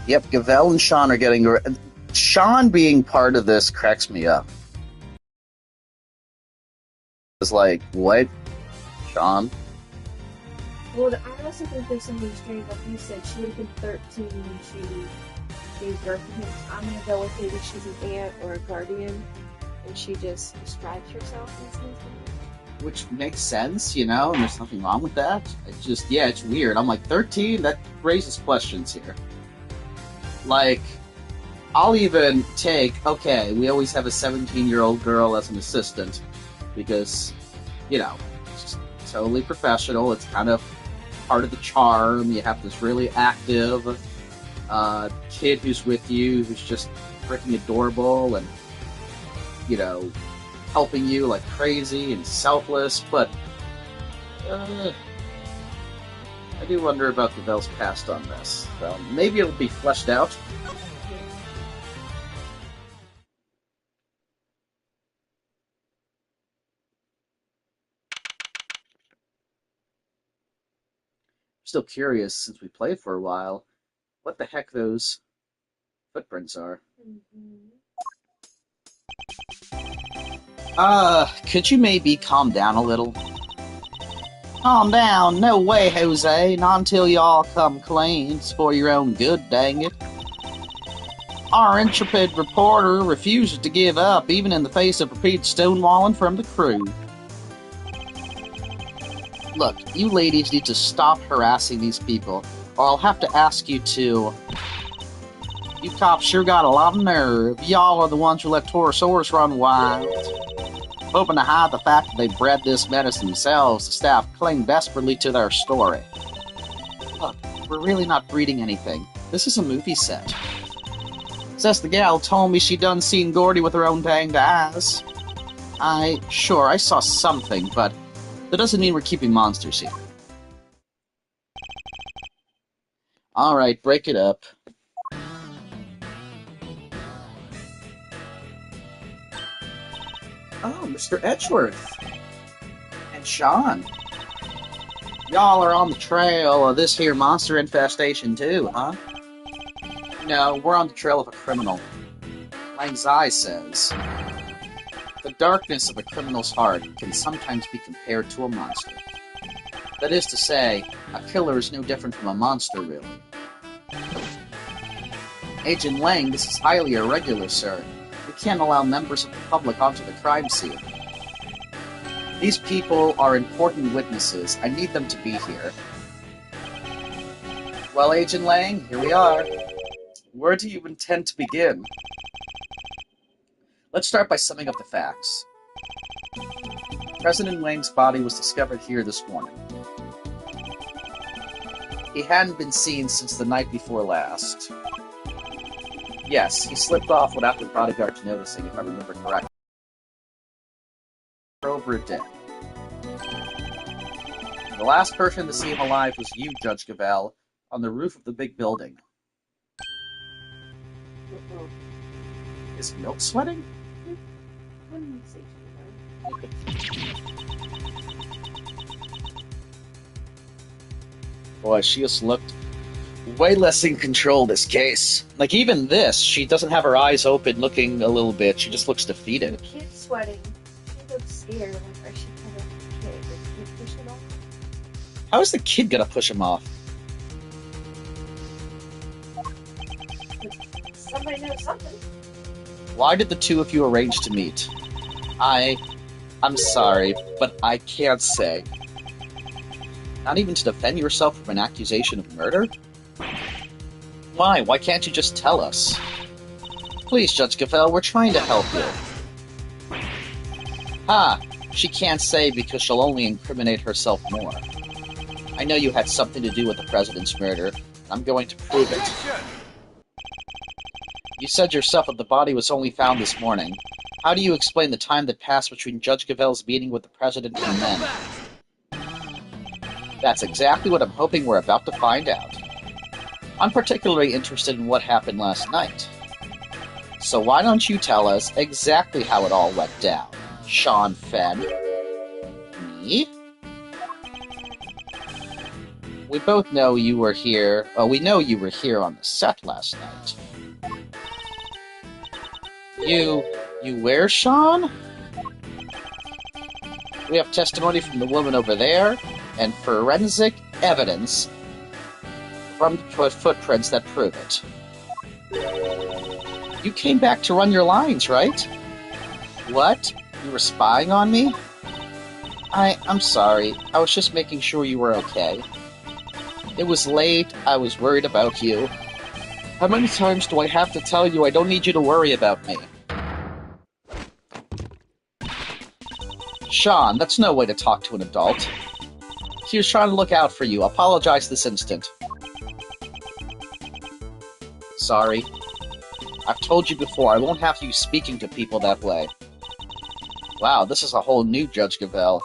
Yep, Gavel and Sean are getting... Sean being part of this cracks me up. It's like, what? Sean? Well, I also think there's something strange. Like you said, she would have been 13 when she gave birth to him. I'm going to go with maybe she's an aunt or a guardian, and she just describes herself as something. Which makes sense, you know, and there's nothing wrong with that. It's just, yeah, it's weird. I'm like, 13? That raises questions here. Like, I'll even take, okay, we always have a 17-year-old girl as an assistant, because, you know, it's totally professional. It's kind of part of the charm. You have this really active kid who's with you, who's just freaking adorable, and, you know, helping you like crazy and selfless, but I do wonder about Gavel's past on this. So maybe it'll be fleshed out. Still curious, since we played for a while, what the heck those footprints are. Could you maybe calm down a little? Calm down? No way, Jose. Not until y'all come clean. It's for your own good, dang it. Our intrepid reporter refuses to give up, even in the face of repeated stonewalling from the crew. Look, you ladies need to stop harassing these people, or I'll have to ask you to... You cops sure got a lot of nerve. Y'all are the ones who let Torosaurus run wild. Hoping to hide the fact that they bred this menace themselves, the staff cling desperately to their story. Look, we're really not breeding anything. This is a movie set. Says the gal told me she done seen Gordy with her own danged eyes. Sure, I saw something, but that doesn't mean we're keeping monsters here. Alright, break it up. Oh, Mr. Edgeworth. And Sean. Y'all are on the trail of this here monster infestation too, huh? No, we're on the trail of a criminal. Lang Zai says, the darkness of a criminal's heart can sometimes be compared to a monster. That is to say, a killer is no different from a monster, really. Agent Lang, this is highly irregular, sir. We can't allow members of the public onto the crime scene. These people are important witnesses. I need them to be here. Well, Agent Lang, here we are. Where do you intend to begin? Let's start by summing up the facts. President Wang's body was discovered here this morning. He hadn't been seen since the night before last. Yes, he slipped off without the bodyguards noticing, if I remember correctly. For over a day. The last person to see him alive was you, Judge Gavel, on the roof of the big building. Is Milk sweating? Boy, she just looked way less in control this case. Like, even this, she doesn't have her eyes open looking a little bit. She just looks defeated. The kid's sweating. She looks scared. Like, or she kind of kid. Did you push it off? How is the kid gonna push him off? Somebody knows something. Why did the two of you arrange to meet? I'm sorry, but I can't say. Not even to defend yourself from an accusation of murder? Why? Why can't you just tell us? Please, Judge Gavel, we're trying to help you. Ha! She can't say because she'll only incriminate herself more. I know you had something to do with the President's murder, and I'm going to prove it. You said yourself that the body was only found this morning. How do you explain the time that passed between Judge Gavel's meeting with the President and then? That's exactly what I'm hoping we're about to find out. I'm particularly interested in what happened last night. So why don't you tell us exactly how it all went down, Sean Fenn? Me? We both know you were here. Well, we know you were here on the set last night. You where, Sean? We have testimony from the woman over there, and forensic evidence from the footprints that prove it. You came back to run your lines, right? What? You were spying on me? I'm sorry. I was just making sure you were okay. It was late. I was worried about you. How many times do I have to tell you I don't need you to worry about me? Sean, that's no way to talk to an adult. She was trying to look out for you. Apologize this instant. Sorry. I've told you before, I won't have you speaking to people that way. Wow, this is a whole new Judge Gavelle.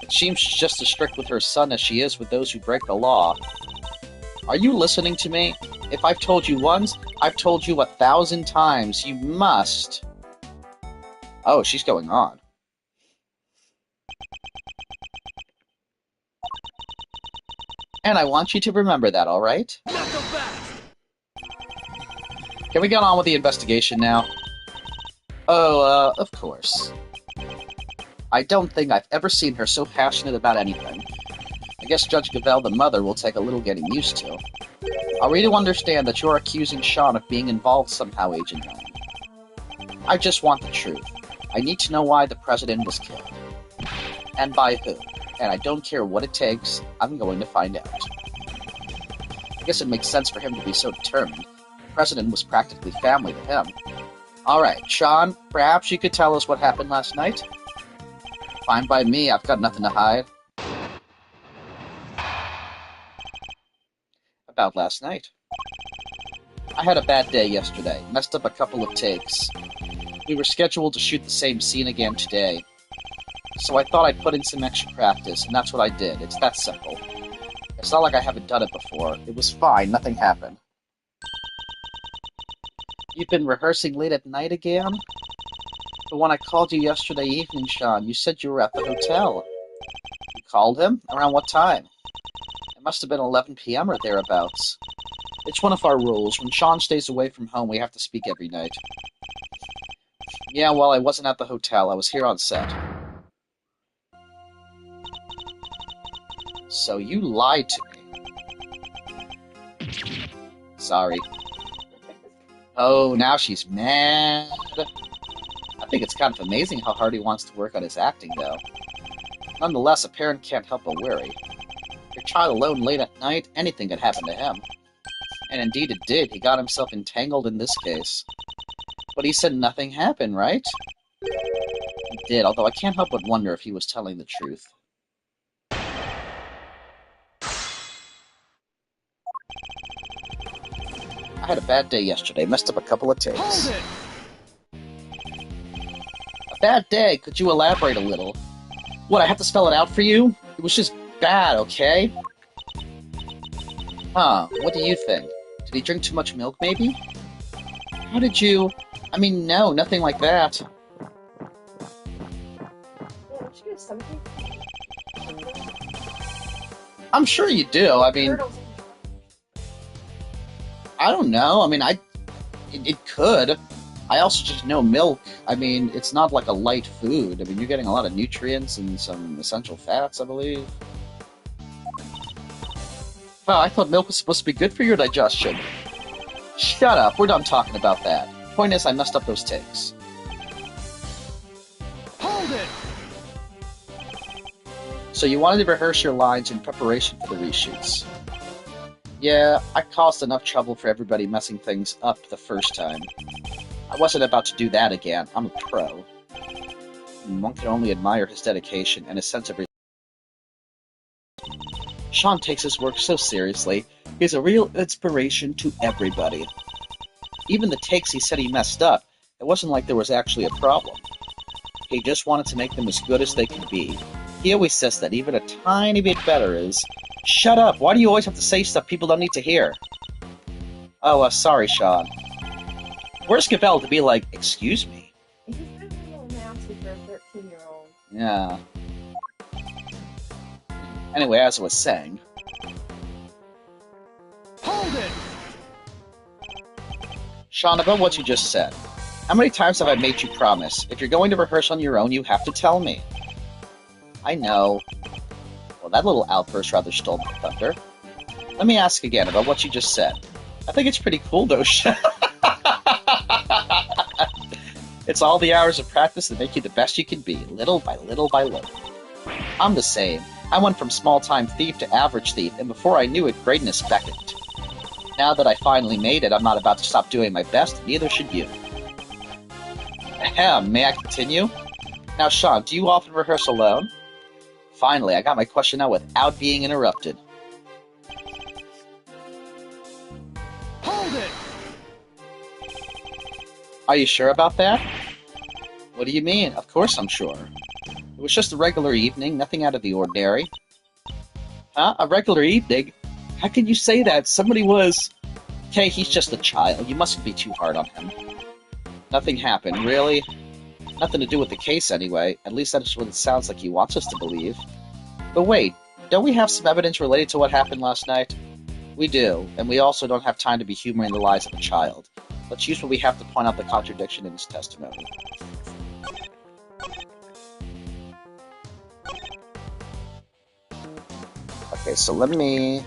It seems she's just as strict with her son as she is with those who break the law. Are you listening to me? If I've told you once, I've told you 1,000 times. You must. Oh, she's going on. And I want you to remember that, alright? Can we get on with the investigation now? Oh, of course. I don't think I've ever seen her so passionate about anything. I guess Judge Gavelle, the mother, will take a little getting used to. Are we to understand that you're accusing Sean of being involved somehow, Agent Ryan? I just want the truth. I need to know why the president was killed. And by who. And I don't care what it takes, I'm going to find out. I guess it makes sense for him to be so determined. The president was practically family to him. Alright, Sean, perhaps you could tell us what happened last night? Fine by me, I've got nothing to hide. About last night. I had a bad day yesterday, messed up a couple of takes. We were scheduled to shoot the same scene again today. So I thought I'd put in some extra practice, and that's what I did. It's that simple. It's not like I haven't done it before. It was fine, nothing happened. You've been rehearsing late at night again? But when I called you yesterday evening, Sean, you said you were at the hotel. You called him? Around what time? It must have been 11 p.m. or thereabouts. It's one of our rules. When Sean stays away from home, we have to speak every night. Yeah, well, I wasn't at the hotel. I was here on set. So you lied to me. Sorry. Oh, now she's mad. I think it's kind of amazing how hard he wants to work on his acting, though. Nonetheless, a parent can't help but worry. Your child alone late at night, anything could happen to him. And indeed it did. He got himself entangled in this case. But he said nothing happened, right? He did, although I can't help but wonder if he was telling the truth. I had a bad day yesterday, messed up a couple of takes. A bad day? Could you elaborate a little? What, I have to spell it out for you? It was just bad, okay? Huh, what do you think? Did he drink too much milk, maybe? How did you... I mean, no, nothing like that. I'm sure you do, I mean... I don't know, I mean, it could. I also just know milk, I mean, it's not like a light food. I mean, you're getting a lot of nutrients and some essential fats, I believe. Wow, I thought milk was supposed to be good for your digestion. Shut up, we're done talking about that. Point is, I messed up those takes. Hold it! So you wanted to rehearse your lines in preparation for the reshoots. Yeah, I caused enough trouble for everybody messing things up the first time. I wasn't about to do that again. I'm a pro. And one can only admire his dedication and his sense of... Sean takes his work so seriously. He's a real inspiration to everybody. Even the takes he said he messed up, it wasn't like there was actually a problem. He just wanted to make them as good as they could be. He always says that even a tiny bit better is... Shut up! Why do you always have to say stuff people don't need to hear? Oh, sorry, Sean. Where's Gavelle to be like, excuse me? He's kind of a little nasty for a 13-year-old. Yeah. Anyway, as I was saying... Hold it! Sean, about what you just said. How many times have I made you promise? If you're going to rehearse on your own, you have to tell me. I know. Well, that little outburst rather stole my thunder. Let me ask again about what you just said. I think it's pretty cool, though. It's all the hours of practice that make you the best you can be, little by little by little. I'm the same. I went from small-time thief to average thief, and before I knew it, greatness beckoned. Now that I finally made it, I'm not about to stop doing my best, neither should you. Ahem, may I continue? Now, Sean, do you often rehearse alone? Finally, I got my question out without being interrupted. Hold it! Are you sure about that? What do you mean? Of course I'm sure. It was just a regular evening, nothing out of the ordinary. Huh? A regular evening? How can you say that? Somebody was... Okay, he's just a child. You mustn't be too hard on him. Nothing happened, really? Nothing to do with the case, anyway. At least that's what it sounds like he wants us to believe. But wait, don't we have some evidence related to what happened last night? We do, and we also don't have time to be humoring the lies of a child. Let's use what we have to point out the contradiction in his testimony. Okay, so let me...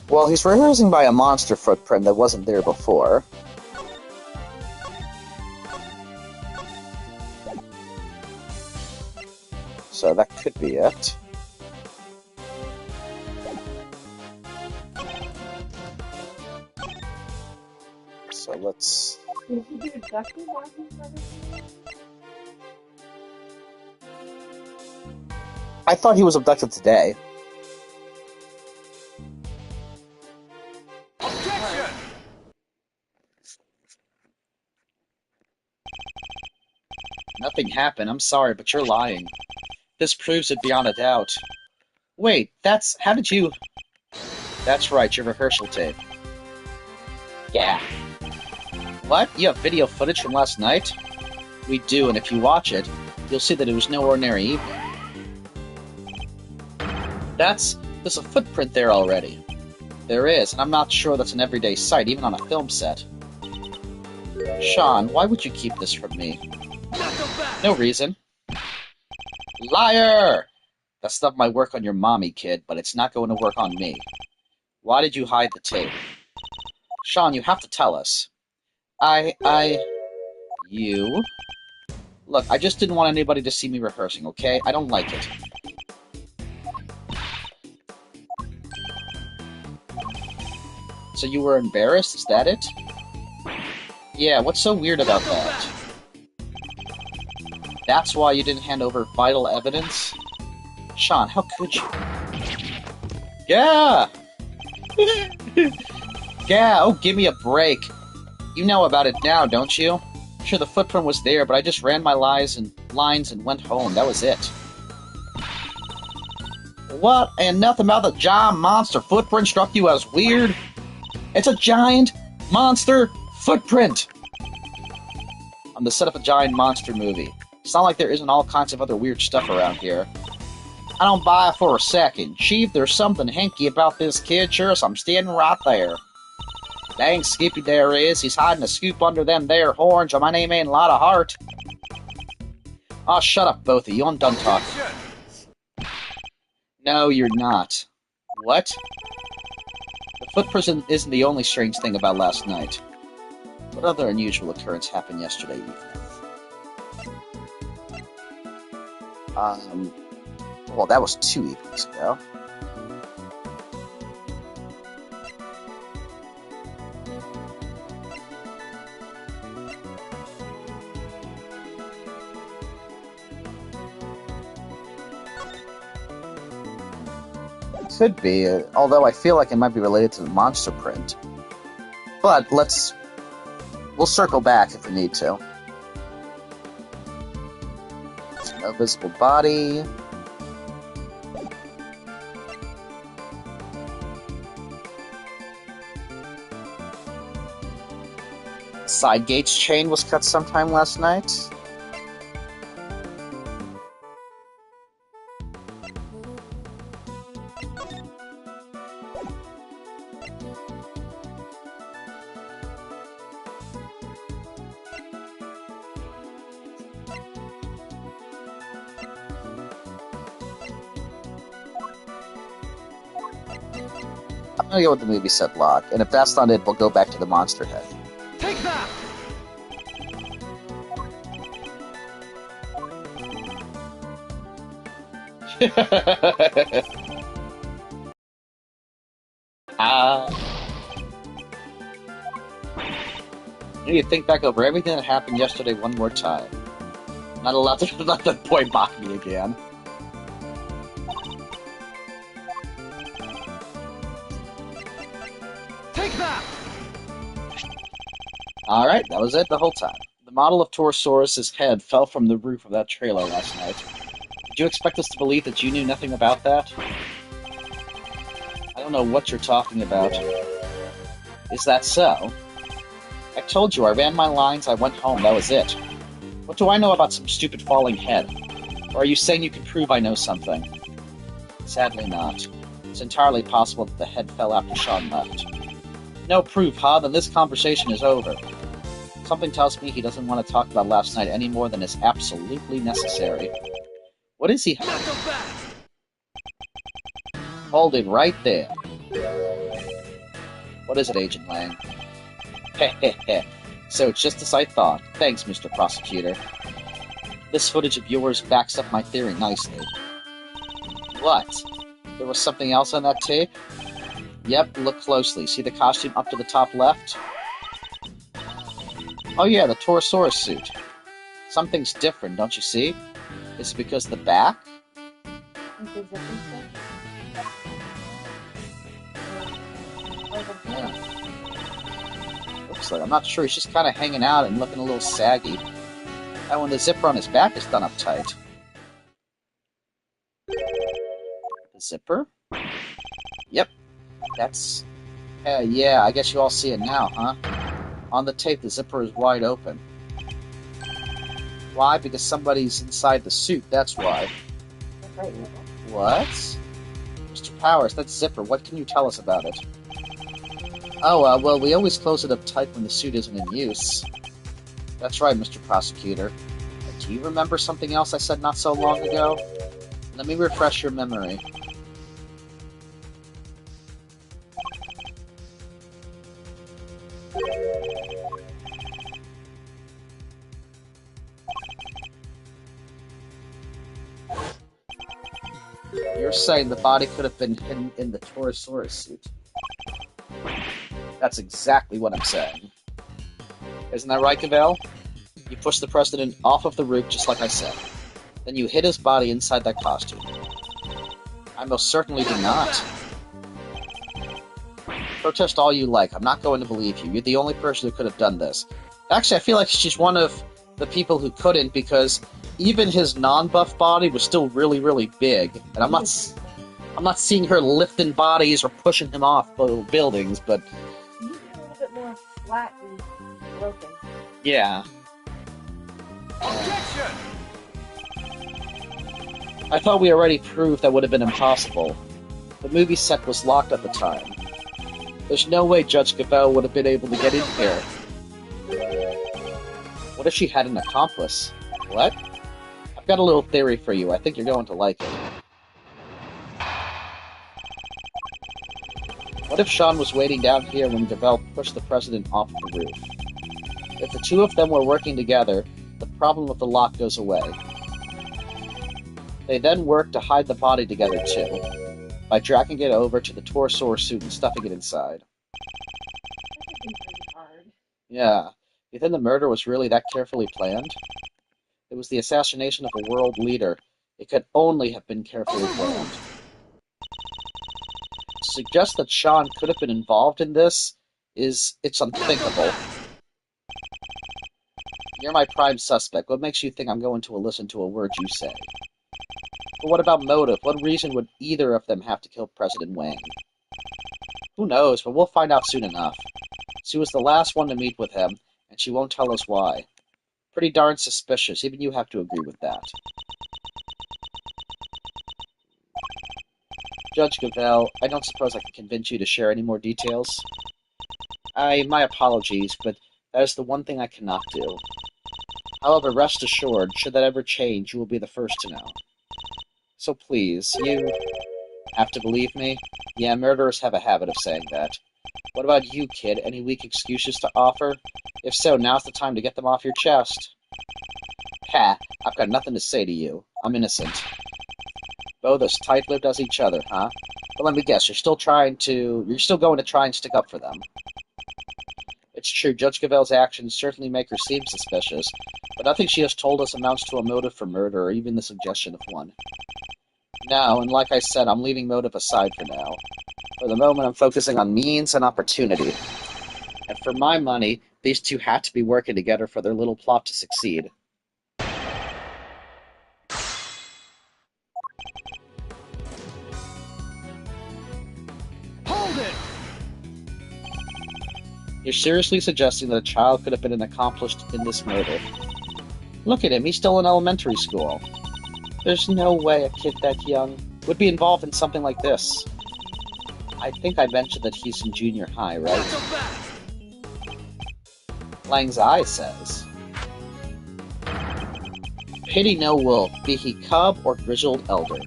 Well, he's rehearsing by a monster footprint that wasn't there before. So that could be it. So let's... Did he get abducted while he was running? I thought he was abducted today. Objection! Nothing happened. I'm sorry, but you're lying. This proves it beyond a doubt. Wait, that's... How did you... That's right, your rehearsal tape. Yeah. What? You have video footage from last night? We do, and if you watch it, you'll see that it was no ordinary evening. There's a footprint there already. There is, and I'm not sure that's an everyday sight, even on a film set. Sean, why would you keep this from me? No reason. Liar! That stuff might work on your mommy, kid, but it's not going to work on me. Why did you hide the tape? Sean, you have to tell us. You? Look, I just didn't want anybody to see me rehearsing, okay? I don't like it. So you were embarrassed? Is that it? Yeah, what's so weird about that? That's why you didn't hand over vital evidence? Sean, how could you? Yeah! Yeah, oh, give me a break. You know about it now, don't you? Sure, the footprint was there, but I just ran my lines and went home. That was it. What? And nothing about the giant monster footprint struck you as weird? It's a giant monster footprint! On the set of a giant monster movie. It's not like there isn't all kinds of other weird stuff around here. I don't buy it for a second. Chief, there's something hinky about this kid, sure, so I'm standing right there. Dang Skippy there is. He's hiding a scoop under them there horns, and my name ain't a lot of heart. Oh, shut up, both of you. I'm done talking. No, you're not. What? The footprint isn't the only strange thing about last night. What other unusual occurrence happened yesterday evening? Well, that was 2 evenings ago. Could be, although I feel like it might be related to the monster print. But we'll circle back if we need to. No visible body. Side gate's chain was cut sometime last night. I'm gonna go with the movie set lock, and if that's not it, we'll go back to the monster head. Take that! I need to think back over everything that happened yesterday one more time. Not allowed to let the boy mock me again. Take that! Alright, that was it the whole time. The model of Torosaurus' head fell from the roof of that trailer last night. Did you expect us to believe that you knew nothing about that? I don't know what you're talking about. Is that so? I told you, I ran my lines, I went home, that was it. What do I know about some stupid falling head? Or are you saying you can prove I know something? Sadly not. It's entirely possible that the head fell after Sean left. No proof, huh? Then this conversation is over. Something tells me he doesn't want to talk about last night any more than is absolutely necessary. What is he? Not so fast! Hold it right there. What is it, Agent Lang? Heh. So it's just as I thought. Thanks, Mr. Prosecutor. This footage of yours backs up my theory nicely. What? There was something else on that tape? Yep, look closely. See the costume up to the top left? Oh yeah, the Torosaurus suit. Something's different, don't you see? Is it because of the back? Yeah. Looks like, I'm not sure, he's just kind of hanging out and looking a little saggy. And when the zipper on his back is done up tight. The zipper? Yep. That's... yeah, I guess you all see it now, huh? On the tape, the zipper is wide open. Why? Because somebody's inside the suit, that's why. What? Mr. Powers, that zipper, what can you tell us about it? Oh, well, we always close it up tight when the suit isn't in use. That's right, Mr. Prosecutor. Do you remember something else I said not so long ago? Let me refresh your memory. You're saying the body could have been hidden in the Torosaurus suit. That's exactly what I'm saying. Isn't that right, Cavell? You pushed the president off of the roof just like I said. Then you hid his body inside that costume. I most certainly did not. Protest all you like. I'm not going to believe you. You're the only person who could have done this. Actually, I feel like she's one of the people who couldn't, because even his non-buff body was still really, really big. And I'm not seeing her lifting bodies or pushing him off buildings, but... He's a little bit more flat and broken. Yeah. Objection! I thought we already proved that would have been impossible. The movie set was locked at the time. There's no way Judge Cavell would have been able to get in here. What if she had an accomplice? What? I've got a little theory for you. I think you're going to like it. What if Sean was waiting down here when Cavell pushed the president off the roof? If the two of them were working together, the problem with the lock goes away. They then work to hide the body together too, by dragging it over to the Torosaurus suit and stuffing it inside. That would be pretty hard. Yeah. You think the murder was really that carefully planned? It was the assassination of a world leader. It could only have been carefully planned. To suggest that Sean could have been involved in this it's unthinkable. You're my prime suspect. What makes you think I'm going to listen to a word you say? But what about motive? What reason would either of them have to kill President Wang? Who knows, but we'll find out soon enough. She was the last one to meet with him, and she won't tell us why. Pretty darn suspicious, even you have to agree with that. Judge Gavelle, I don't suppose I can convince you to share any more details? My apologies, but that is the one thing I cannot do. However, rest assured, should that ever change, you will be the first to know. So please, you have to believe me? Yeah, murderers have a habit of saying that. What about you, kid? Any weak excuses to offer? If so, now's the time to get them off your chest. Ha! I've got nothing to say to you. I'm innocent. Both as tight-lipped as each other, huh? But let me guess, you're still going to try and stick up for them. It's true, Judge Gavelle's actions certainly make her seem suspicious, but nothing she has told us amounts to a motive for murder or even the suggestion of one. No, and like I said, I'm leaving motive aside for now. For the moment, I'm focusing on means and opportunity. And for my money, these two had to be working together for their little plot to succeed. Hold it! You're seriously suggesting that a child could have been accomplished in this murder? Look at him, he's still in elementary school. There's no way a kid that young would be involved in something like this. I think I mentioned that he's in junior high, right? Not so fast! Lang's eye says. Pity no wolf, be he cub or grizzled elder.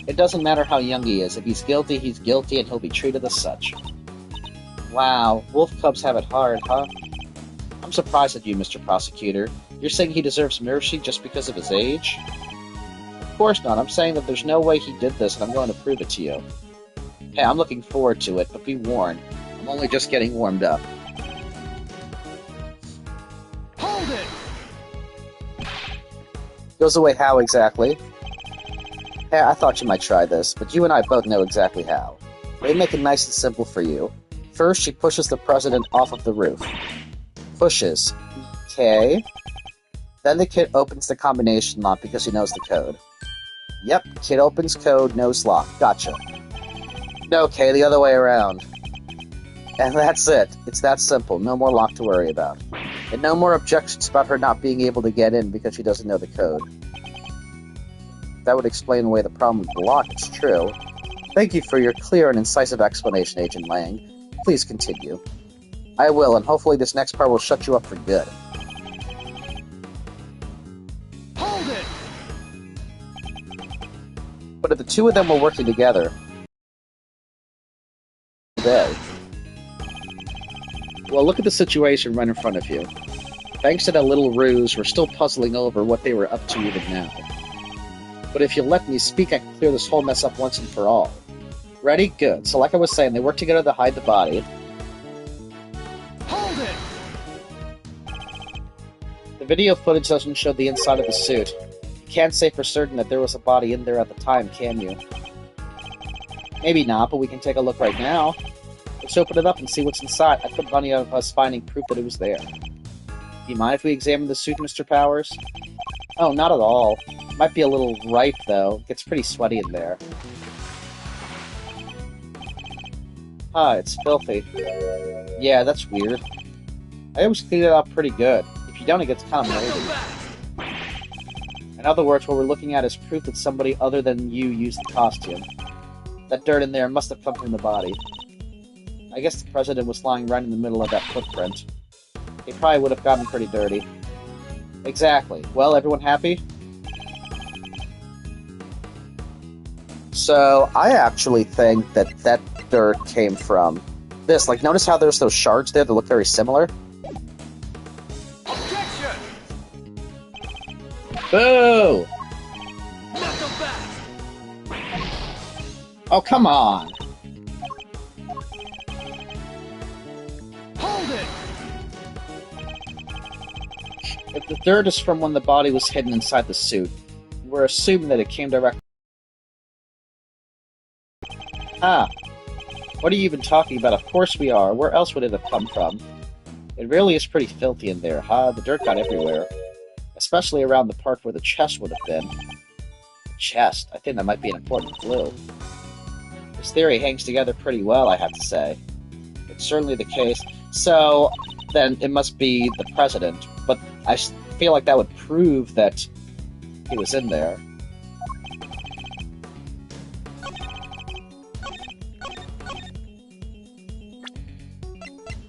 It doesn't matter how young he is. If he's guilty, and he'll be treated as such. Wow, wolf cubs have it hard, huh? I'm surprised at you, Mr. Prosecutor. You're saying he deserves mercy just because of his age? Of course not. I'm saying that there's no way he did this, and I'm going to prove it to you. Hey, I'm looking forward to it, but be warned. I'm only just getting warmed up. Hold it! Goes away how exactly? Hey, I thought you might try this, but you and I both know exactly how. They make it nice and simple for you. First, she pushes the president off of the roof. Pushes. Okay. Then the kid opens the combination lock because he knows the code. Yep, kid opens code, knows lock. Gotcha. Okay, the other way around. And that's it. It's that simple. No more lock to worry about. And no more objections about her not being able to get in because she doesn't know the code. That would explain away the problem with the lock, it's true. Thank you for your clear and incisive explanation, Agent Lang. Please continue. I will, and hopefully this next part will shut you up for good. Hold it! But if the two of them were working together... today... Well, look at the situation right in front of you. Thanks to that little ruse, we're still puzzling over what they were up to even now. But if you'll let me speak, I can clear this whole mess up once and for all. Ready? Good. So like I was saying, they work together to hide the body. Hold it! The video footage doesn't show the inside of the suit. You can't say for certain that there was a body in there at the time, can you? Maybe not, but we can take a look right now. Let's open it up and see what's inside. I put money on us finding proof that it was there. Do you mind if we examine the suit, Mr. Powers? Oh, not at all. Might be a little ripe, though. It gets pretty sweaty in there. Ah, it's filthy. Yeah, that's weird. I always clean it up pretty good. If you don't, it gets kind of Not so moldy. fast! In other words, what we're looking at is proof that somebody other than you used the costume. That dirt in there must have come from the body. I guess the president was lying right in the middle of that footprint. He probably would have gotten pretty dirty. Exactly. Well, everyone happy? So, I actually think that that dirt came from this. Like, notice how there's those shards there that look very similar? Objection! Boo! Not so fast! Oh, come on! Hold it! If the dirt is from when the body was hidden inside the suit, we're assuming that it came directly. Ah, what are you even talking about? Of course we are. Where else would it have come from? It really is pretty filthy in there, huh? The dirt got everywhere. Especially around the part where the chest would have been. Chest? I think that might be an important clue. This theory hangs together pretty well, I have to say. It's certainly the case. So, then it must be the president. But I feel like that would prove that he was in there.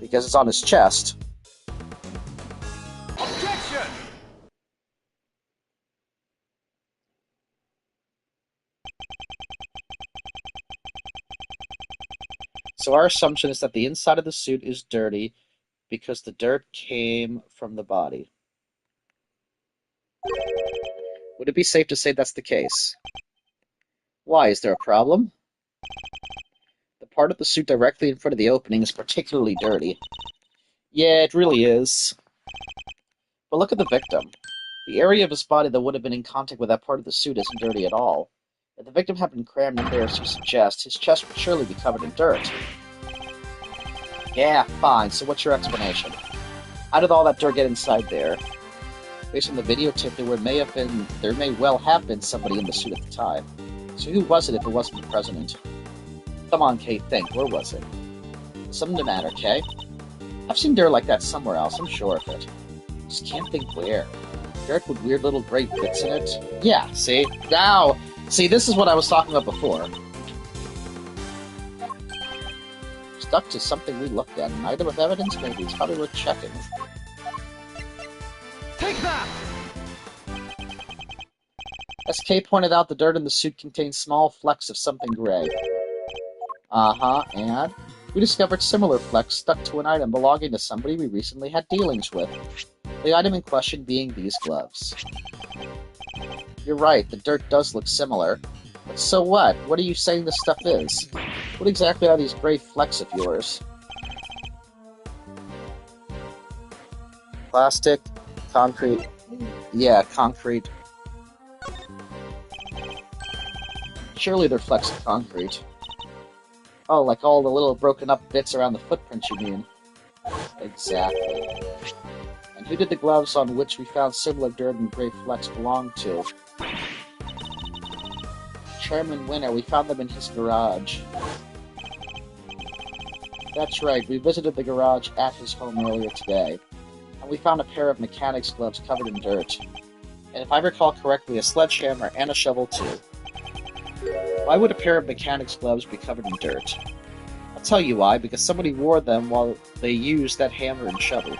Because it's on his chest. Objection! So our assumption is that the inside of the suit is dirty because the dirt came from the body. Would it be safe to say that's the case? Why? Is there a problem? The part of the suit directly in front of the opening is particularly dirty. Yeah, it really is. But look at the victim. The area of his body that would have been in contact with that part of the suit isn't dirty at all. If the victim had been crammed in there, as you suggest, his chest would surely be covered in dirt. Yeah, fine. So what's your explanation? How did all that dirt get inside there? Based on the videotape, there may well have been somebody in the suit at the time. So who was it if it wasn't the president? Come on, Kate, think. Where was it? Something the matter, Kay? I've seen dirt like that somewhere else, I'm sure of it. Just can't think where. Dirt with weird little gray bits in it? Yeah, see? Now! See, this is what I was talking about before. Stuck to something we looked at, and item of evidence, maybe it's probably worth checking. Take that! As Kay pointed out, the dirt in the suit contains small flecks of something gray. Uh-huh, and we discovered similar flecks stuck to an item belonging to somebody we recently had dealings with. The item in question being these gloves. You're right, the dirt does look similar. But so what? What are you saying this stuff is? What exactly are these gray flecks of yours? Plastic, concrete. Yeah, concrete. Surely they're flecks of concrete. Oh, like all the little broken up bits around the footprints, you mean? Exactly. And who did the gloves on which we found similar dirt and gray flecks belong to? Chairman Winner, we found them in his garage. That's right, we visited the garage at his home earlier today, and we found a pair of mechanic's gloves covered in dirt. And if I recall correctly, a sledgehammer and a shovel too. Why would a pair of mechanic's gloves be covered in dirt? I'll tell you why, because somebody wore them while they used that hammer and shovel.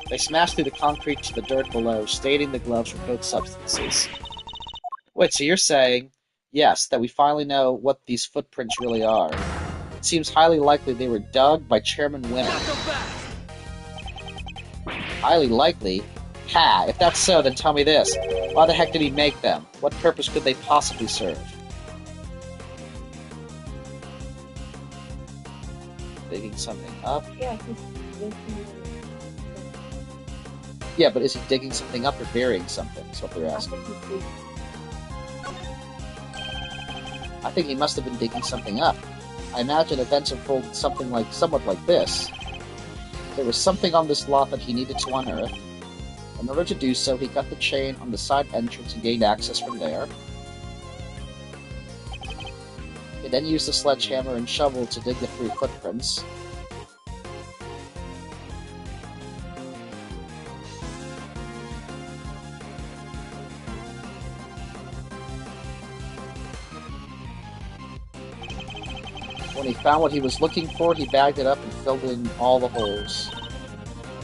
They smashed through the concrete to the dirt below, stating the gloves were both substances. Wait, so you're saying, yes, that we finally know what these footprints really are. It seems highly likely they were dug by Chairman Winner. Not so fast! Highly likely? Ha! If that's so, then tell me this. Why the heck did he make them? What purpose could they possibly serve? Digging something up? Yeah, he's looking Yeah, but is he digging something up or burying something? That's what they're at asking. it. I think he must have been digging something up. I imagine events unfolded somewhat like this. There was something on this lot that he needed to unearth. In order to do so, he cut the chain on the side entrance and gained access from there. He then used the sledgehammer and shovel to dig the 3 footprints. When he found what he was looking for, he bagged it up and filled in all the holes.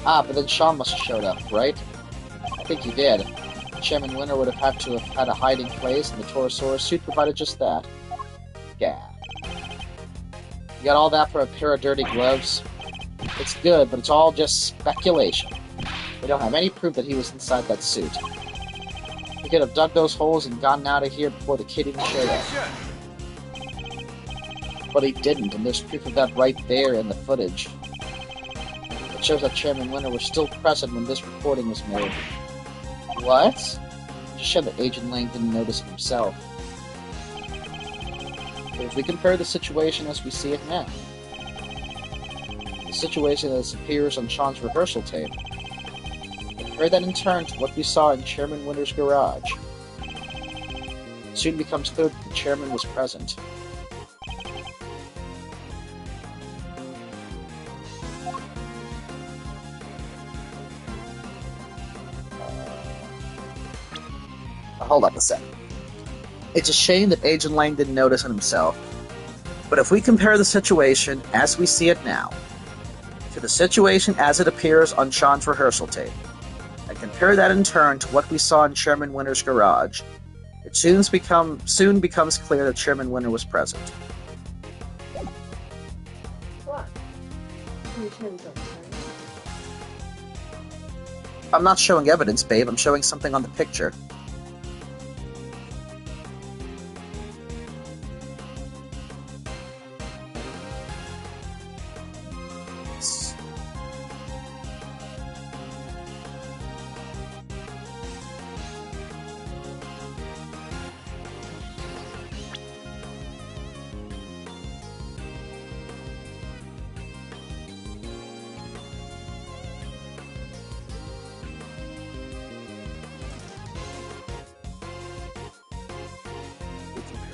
Ah, but then Sean must have showed up, right? I think he did. Chairman Winner would have had to have had a hiding place, and the Torosaurus suit provided just that. Yeah. You got all that for a pair of dirty gloves? It's good, but it's all just speculation. We don't have any proof that he was inside that suit. He could have dug those holes and gotten out of here before the kid even showed up. But he didn't, and there's proof of that right there in the footage. It shows that Chairman Winner was still present when this recording was made. What? It just showed that Agent Lang didn't notice it himself. But if we compare the situation as we see it now, the situation as appears on Sean's rehearsal tape, and compare that in turn to what we saw in Chairman Winner's garage, it soon becomes clear that the chairman was present. Hold up a sec. It's a shame that Agent Lang didn't notice it himself. But if we compare the situation as we see it now to the situation as it appears on Sean's rehearsal tape, and compare that in turn to what we saw in Chairman Winter's garage, it soon becomes clear that Chairman Winter was present. What? You turned up, right? I'm not showing evidence, babe. I'm showing something on the picture.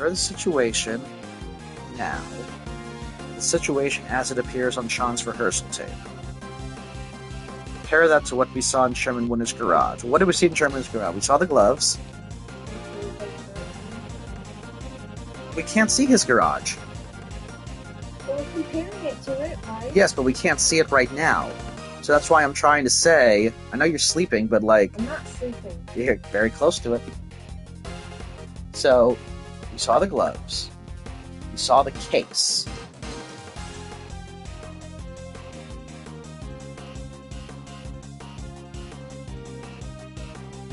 The situation now, the situation as it appears on Sean's rehearsal tape. Compare that to what we saw in Chairman Winter's garage. What did we see in Chairman Winter's garage? We saw the gloves. We can't see his garage. Well, we're comparing it to it, right? Yes, but we can't see it right now. So that's why I'm trying to say, I know you're sleeping, but like... I'm not sleeping. You're very close to it. So... we saw the gloves. We saw the case.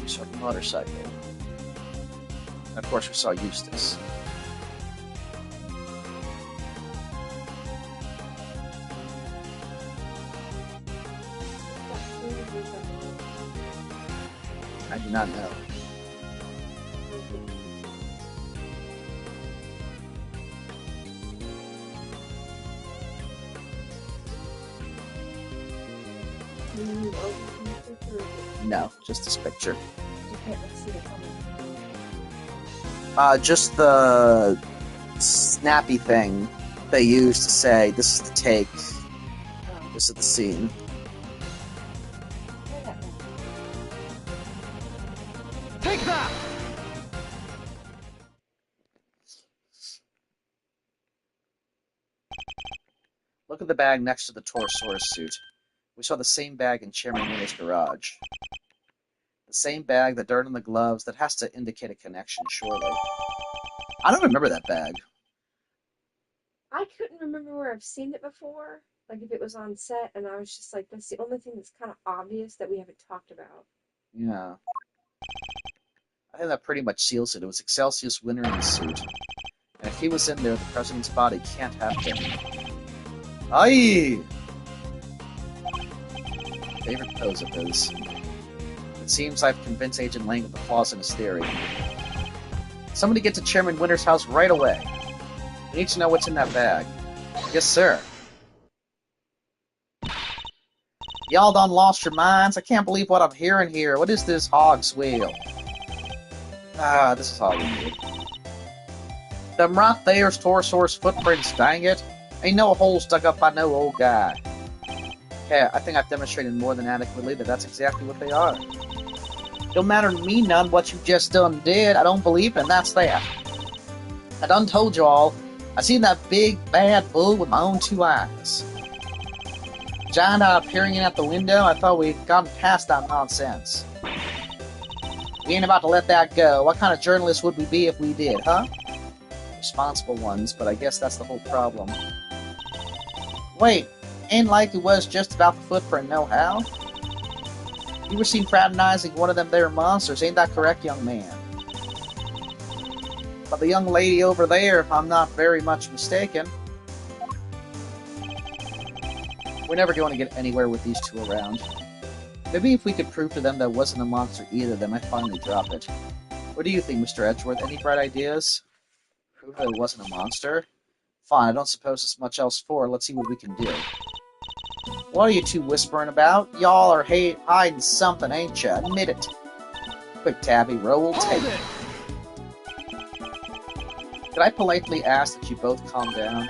We saw the motorcycle. And of course we saw Eustace. I do not know. No, just this picture. Just the snappy thing they use to say, this is the take, this is the scene. Take that! Look at the bag next to the Torosaurus suit. We saw the same bag in Chairman Winter's garage. The same bag, the dirt on the gloves, that has to indicate a connection, surely. I don't remember that bag. I couldn't remember where I've seen it before. Like if it was on set, and I was just like, that's the only thing that's kind of obvious that we haven't talked about. Yeah. I think that pretty much seals it. It was Excelsius Winter in the suit. And if he was in there, the president's body can't have been. Aye! Favorite pose of his. It seems I've convinced Agent Lang of the flaws in his theory. Somebody get to Chairman Winter's house right away. We need to know what's in that bag. Yes, sir. Y'all done lost your minds? I can't believe what I'm hearing here. What is this hog's wheel? Ah, this is hog's wheel. Them right there's Torosaurus footprints, dang it. Ain't no hole stuck up by no old guy. Yeah, I think I've demonstrated more than adequately that that's exactly what they are. Don't matter to me none what you just done did. I don't believe it, and that's that. I done told you all. I seen that big, bad bull with my own two eyes. Giant eye peering in at the window, I thought we'd gotten past that nonsense. We ain't about to let that go. What kind of journalists would we be if we did, huh? Responsible ones, but I guess that's the whole problem. Wait, ain't like it was just about the footprint, no how? You were seen fraternizing one of them there monsters, ain't that correct, young man? But the young lady over there, if I'm not very much mistaken. We're never going to get anywhere with these two around. Maybe if we could prove to them that wasn't a monster either, they might finally drop it. What do you think, Mr. Edgeworth? Any bright ideas? Prove that it wasn't a monster? Fine, I don't suppose there's much else for. Let's see what we can do. What are you two whispering about? Y'all are hiding something, ain't ya? Admit it. Quick, Tabby, roll tape. Could I politely ask that you both calm down?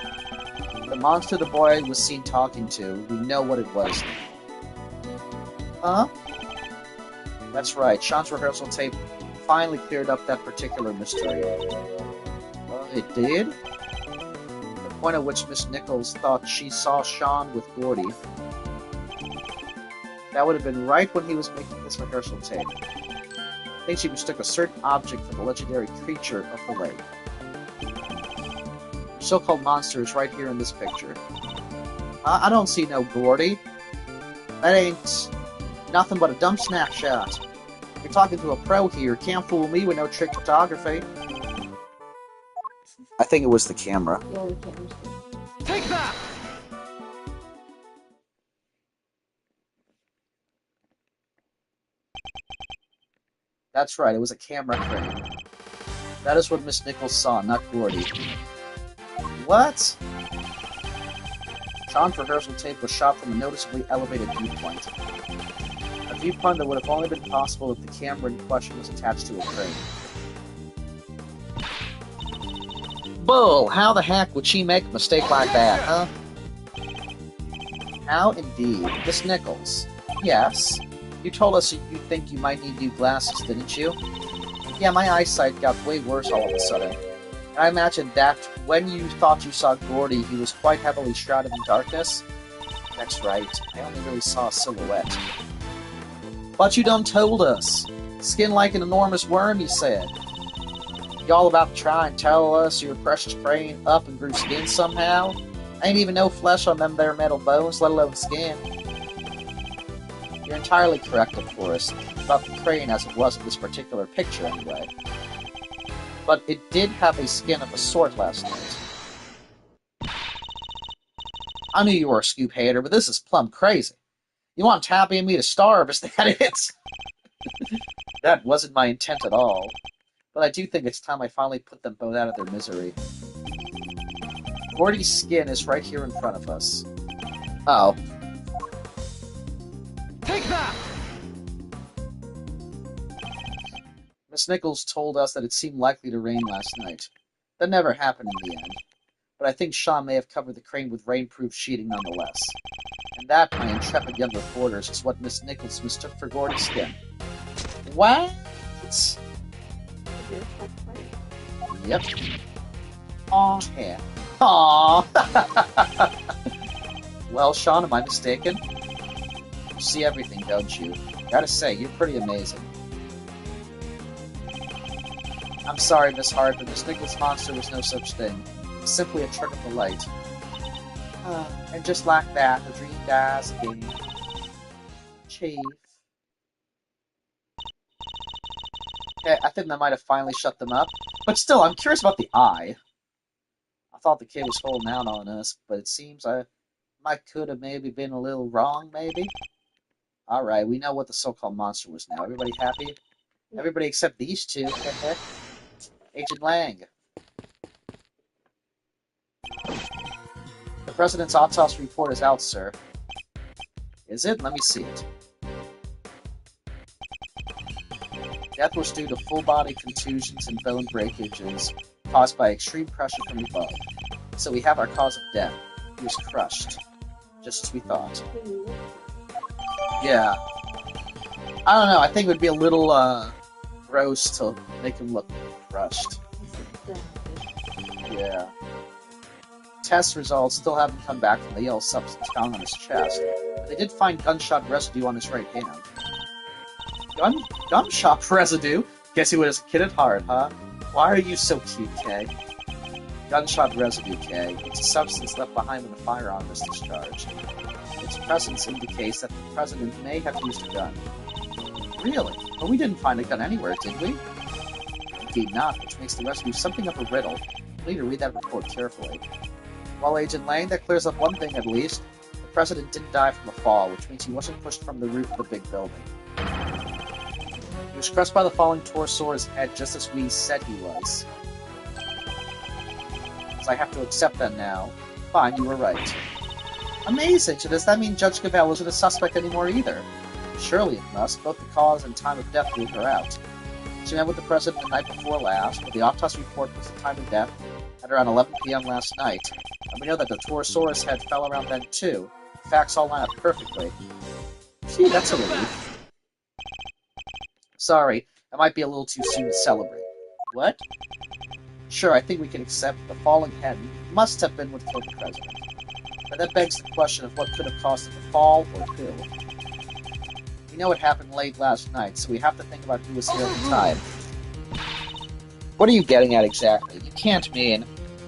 The monster the boy was seen talking to, we know what it was. Huh? That's right, Sean's rehearsal tape finally cleared up that particular mystery. Well, it did? The point at which Miss Nichols thought she saw Sean with Gordy. That would have been right when he was making his rehearsal tape. I think she mistook a certain object for the legendary creature of the lake. The so-called monster is right here in this picture. I don't see no Gordy. That ain't nothing but a dumb snapshot. You're talking to a pro here. Can't fool me with no trick photography. I think it was the camera. Yeah, the camera's good. Take that! That's right, it was a camera crane. That is what Miss Nichols saw, not Gordy. What? Sean's rehearsal tape was shot from a noticeably elevated viewpoint. A viewpoint that would have only been possible if the camera in question was attached to a crane. Bull! How the heck would she make a mistake like that, huh? How indeed. Miss Nichols. Yes? You told us you think you might need new glasses, didn't you? Yeah, my eyesight got way worse all of a sudden. And I imagine that when you thought you saw Gordy, he was quite heavily shrouded in darkness? That's right. I only really saw a silhouette. But you done told us. Skin like an enormous worm, you said. You all about to try and tell us your precious crane up and grew skin somehow? Ain't even no flesh on them there metal bones, let alone skin. You're entirely correct, of course, about the crane as it was in this particular picture, anyway. But it did have a skin of a sort last night. I knew you were a Scoop hater, but this is plumb crazy. You want Tappy and me to starve, is that it? That wasn't my intent at all. But I do think it's time I finally put them both out of their misery. Gordy's skin is right here in front of us. Oh. Take that! Miss Nichols told us that it seemed likely to rain last night. That never happened in the end. But I think Sean may have covered the crane with rainproof sheeting nonetheless. And that, my intrepid young reporters, is what Miss Nichols mistook for Gordy's skin. What? Yep. Aw, yeah. Aw. Well, Sean, am I mistaken? You see everything, don't you? Gotta say, you're pretty amazing. I'm sorry, Miss Hart, but Miss Nichols' monster was no such thing. It was simply a trick of the light. And just like that, the dream dies again. Chief. Okay, I think that might have finally shut them up. But still, I'm curious about the eye. I thought the kid was holding out on us, but it seems I could have maybe been a little wrong, maybe? Alright, we know what the so-called monster was now. Everybody happy? Everybody except these two. Agent Lang. The President's autopsy report is out, sir. Is it? Let me see it. Death was due to full-body contusions and bone breakages caused by extreme pressure from above. So we have our cause of death. He was crushed. Just as we thought. Yeah. I don't know, I think it would be a little, gross to make him look crushed. Yeah. Test results still haven't come back from the yellow substance found on his chest, but they did find gunshot residue on his right hand. Gunshot residue? Guess he was a kid at heart, huh? Why are you so cute, Kay? Gunshot residue, Kay. It's a substance left behind when a firearm is discharged. Its presence indicates that the President may have used a gun. Really? But we didn't find a gun anywhere, did we? Indeed not, which makes the residue something of a riddle. We need to read that report carefully. Well, Agent Lang, that clears up one thing at least. The President didn't die from a fall, which means he wasn't pushed from the roof of the big building. He was crushed by the falling torso his head just as we said he was. So I have to accept that now. Fine, you were right. Amazing! So does that mean Judge Cavell isn't a suspect anymore either? Surely it must. Both the cause and time of death ruled her out. She met with the President the night before last, but the autopsy report puts the time of death at around 11 p.m. last night. And we know that the Torosaurus head fell around then too. The facts all line up perfectly. Gee, that's a relief. Sorry, It might be a little too soon to celebrate. What? Sure, I think we can accept the falling hen must have been what killed the president. But that begs the question of what could have caused it to fall or who. We know it happened late last night, so we have to think about who was here at the time. What are you getting at exactly? You can't mean...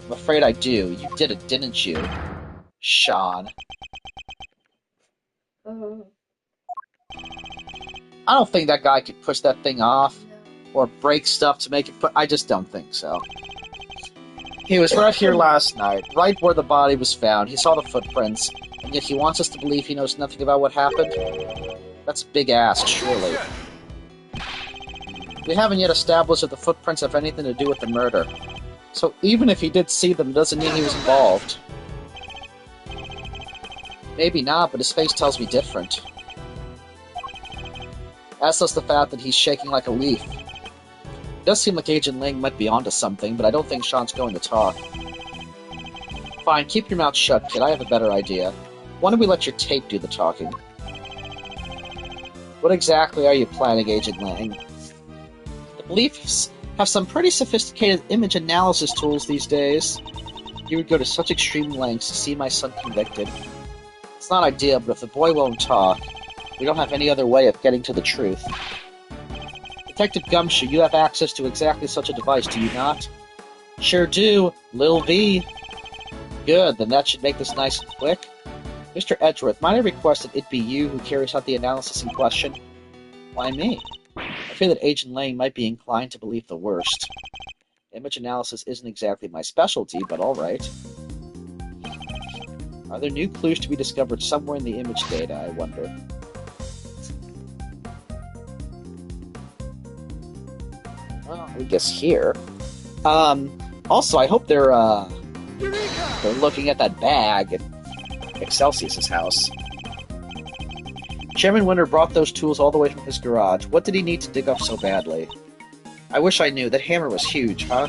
I'm afraid I do. You did it, didn't you? Sean. Oh, I don't think that guy could push that thing off no. or break stuff to make it put. I just don't think so. He was right here last night, right where the body was found. He saw the footprints, and yet he wants us to believe he knows nothing about what happened? That's a big ask, surely. We haven't yet established that the footprints have anything to do with the murder. So even if he did see them, doesn't mean he was involved. Maybe not, but his face tells me different. As does the fact that he's shaking like a leaf. It does seem like Agent Ling might be onto something, but I don't think Sean's going to talk. Fine, keep your mouth shut, kid. I have a better idea. Why don't we let your tape do the talking? What exactly are you planning, Agent Lang? The Beliefs have some pretty sophisticated image analysis tools these days. You would go to such extreme lengths to see my son convicted. It's not ideal, but if the boy won't talk, we don't have any other way of getting to the truth. Detective Gumshoe, you have access to exactly such a device, do you not? Sure do, Lil V. Good, then that should make this nice and quick. Mr. Edgeworth, might I request that it be you who carries out the analysis in question? Why me? I fear that Agent Lang might be inclined to believe the worst. Image analysis isn't exactly my specialty, but alright. Are there new clues to be discovered somewhere in the image data, I wonder? Well, I guess here. Also, I hope they're looking at that bag at Excelsius's house. Chairman Winter brought those tools all the way from his garage. What did he need to dig up so badly? I wish I knew. That hammer was huge, huh?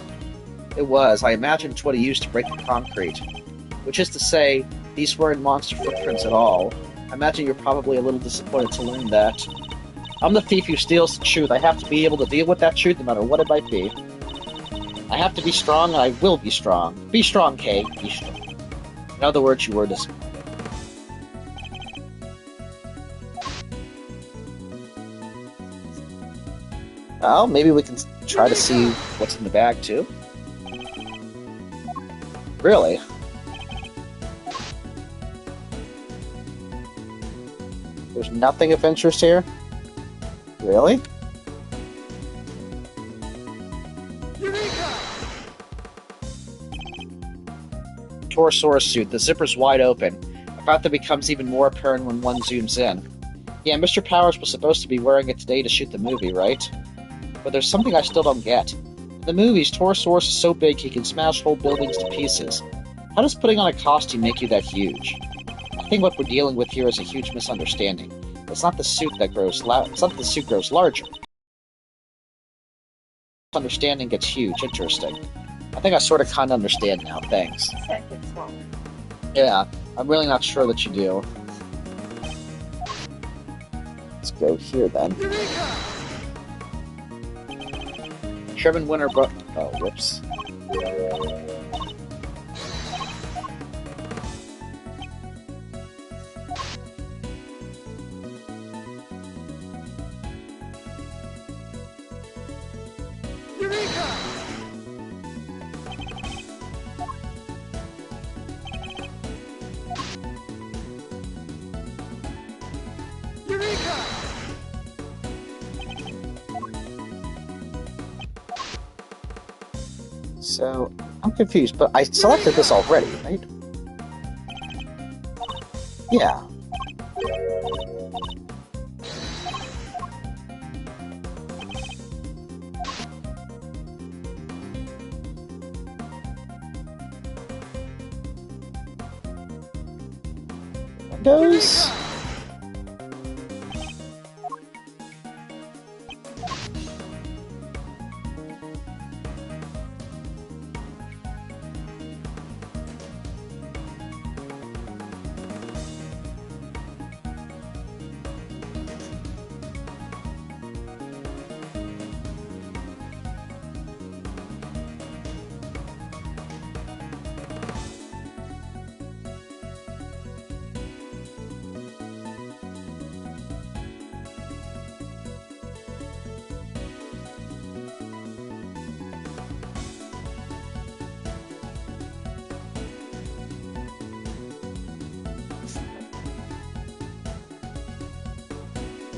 It was. I imagine it's what he used to break the concrete. Which is to say, these weren't monster footprints at all. I imagine you're probably a little disappointed to learn that. I'm the thief who steals the truth. I have to be able to deal with that truth no matter what it might be. I have to be strong, and I will be strong. Be strong, Kay. Be strong. In other words, you were disappointed. Well, maybe we can try to see what's in the bag, too. Really? There's nothing of interest here? Really? Torosaurus suit. The zipper's wide open. A fact that becomes even more apparent when one zooms in. Yeah, Mr. Powers was supposed to be wearing it today to shoot the movie, right? But there's something I still don't get. In the movies, Torosaurus is so big he can smash whole buildings to pieces. How does putting on a costume make you that huge? I think what we're dealing with here is a huge misunderstanding. It's not the suit that grows it's not that the suit grows larger. Understanding gets huge. Interesting. I think I sort of kind of understand now. Thanks. That gets smaller. Yeah, I'm really not sure that you do. Let's go here then. Chairman Winter brought. Oh, whoops. So, I'm confused, but I selected this already, right? Yeah. Windows?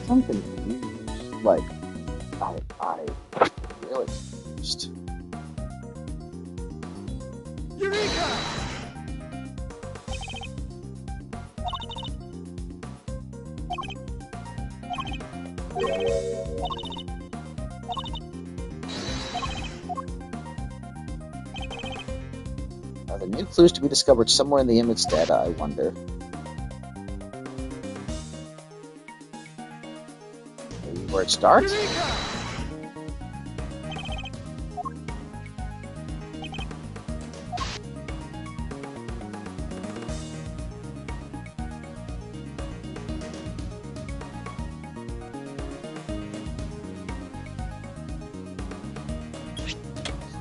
I'm confused. Like, I really confused. Eureka! Are there new clues to be discovered somewhere in the image data, I wonder? Maybe where it starts? Eureka!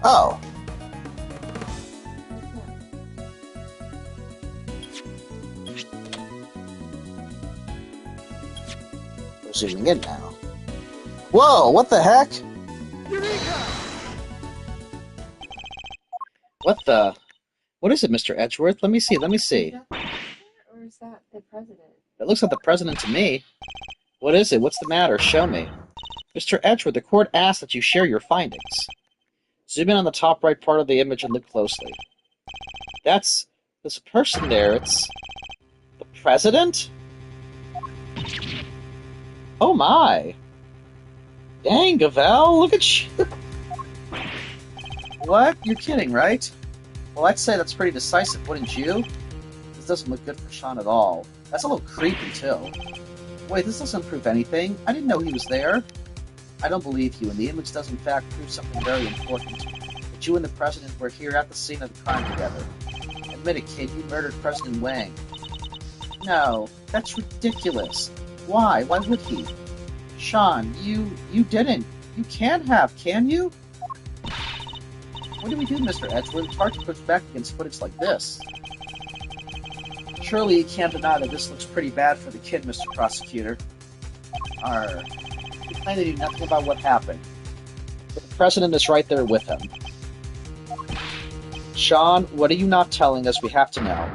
Oh! We're zooming in now. Whoa, what the heck? Eureka! What the? What is it, Mr. Edgeworth? Let me see. Is that the president or is that the president? It looks like the president to me. What is it? What's the matter? Show me. Mr. Edgeworth, the court asks that you share your findings. Zoom in on the top right part of the image and look closely. There's a person there. It's the president? Oh my. Dang, Gavel, look at you. What? You're kidding, right? Well, I'd say that's pretty decisive, wouldn't you? This doesn't look good for Sean at all. That's a little creepy, too. Wait, this doesn't prove anything. I didn't know he was there. I don't believe you, and the image does in fact prove something very important. That you and the President were here at the scene of the crime together. Admit it, kid, you murdered President Wang. No, that's ridiculous. Why? Why would he? Sean, you didn't. You can't have, can you? What do we do, Mr. Edgeworth? It's hard to push back against footage like this. Surely you can't deny that this looks pretty bad for the kid, Mr. Prosecutor. You claim to do nothing about what happened. But the President is right there with him. Sean, what are you not telling us we have to know?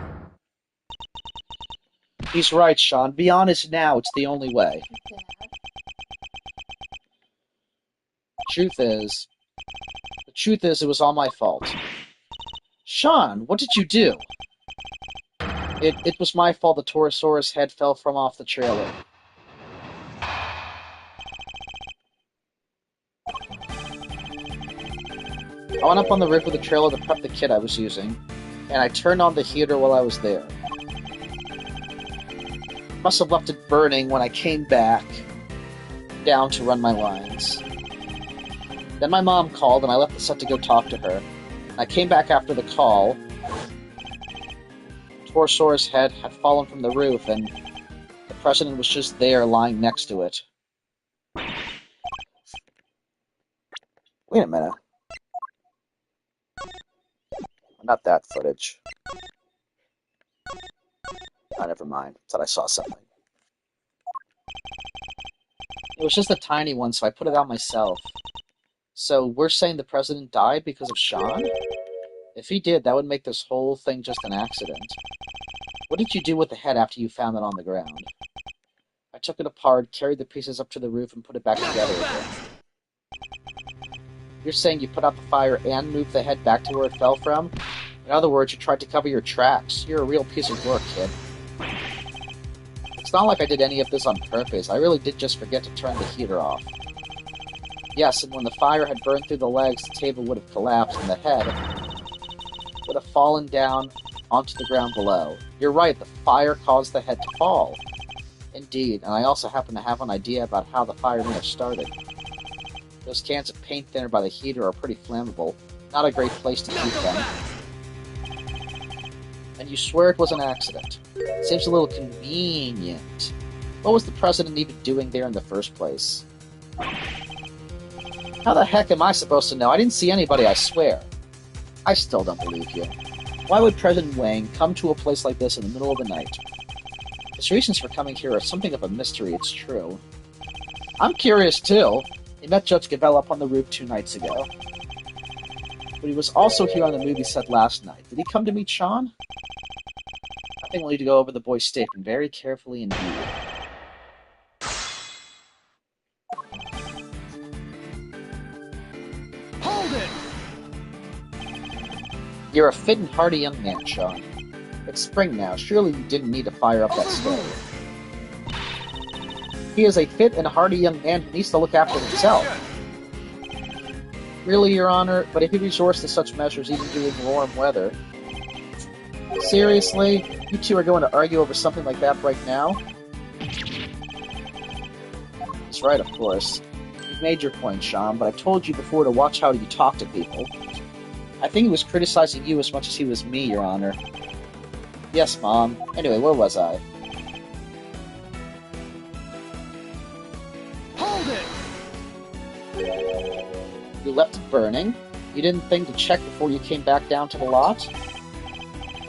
He's right, Sean. Be honest now. It's the only way. Dad? The truth is, it was all my fault. Sean, what did you do? It was my fault the Torosaurus head fell from off the trailer. I went up on the roof of the trailer to prep the kit I was using, and I turned on the heater while I was there. Must have left it burning when I came back down to run my lines. Then my mom called, and I left the set to go talk to her. I came back after the call. Torosaurus head had fallen from the roof, and the President was just there, lying next to it. Wait a minute. Not that footage. Oh, never mind. Thought I saw something. It was just a tiny one, so I put it out myself. So we're saying the President died because of Sean? If he did, that would make this whole thing just an accident. What did you do with the head after you found it on the ground? I took it apart, carried the pieces up to the roof, and put it back together again. You're saying you put out the fire and moved the head back to where it fell from? In other words, you tried to cover your tracks. You're a real piece of work, kid. It's not like I did any of this on purpose. I really did just forget to turn the heater off. Yes, and when the fire had burned through the legs, the table would have collapsed and the head would have fallen down onto the ground below. You're right, the fire caused the head to fall. Indeed, and I also happen to have an idea about how the fire may have started. Those cans of paint thinner by the heater are pretty flammable. Not a great place to keep them. And you swear it was an accident. Seems a little convenient. What was the President even doing there in the first place? How the heck am I supposed to know? I didn't see anybody, I swear. I still don't believe you. Why would President Wang come to a place like this in the middle of the night? His reasons for coming here are something of a mystery, it's true. I'm curious, too. He met Judge Gavel up on the roof 2 nights ago. But he was also here on the movie set last night. Did he come to meet Sean? I think we'll need to go over the boy's statement very carefully indeed. You're a fit and hearty young man, Sean. It's spring now. Surely you didn't need to fire up that stove. He is a fit and hearty young man who needs to look after himself. Really, Your Honor, but if he resorts to such measures even during warm weather... Seriously? You two are going to argue over something like that right now? That's right, of course. You've made your point, Sean, but I told you before to watch how you talk to people. I think he was criticizing you as much as he was me, Your Honor. Yes, Mom. Anyway, where was I? Hold it! You left it burning? You didn't think to check before you came back down to the lot?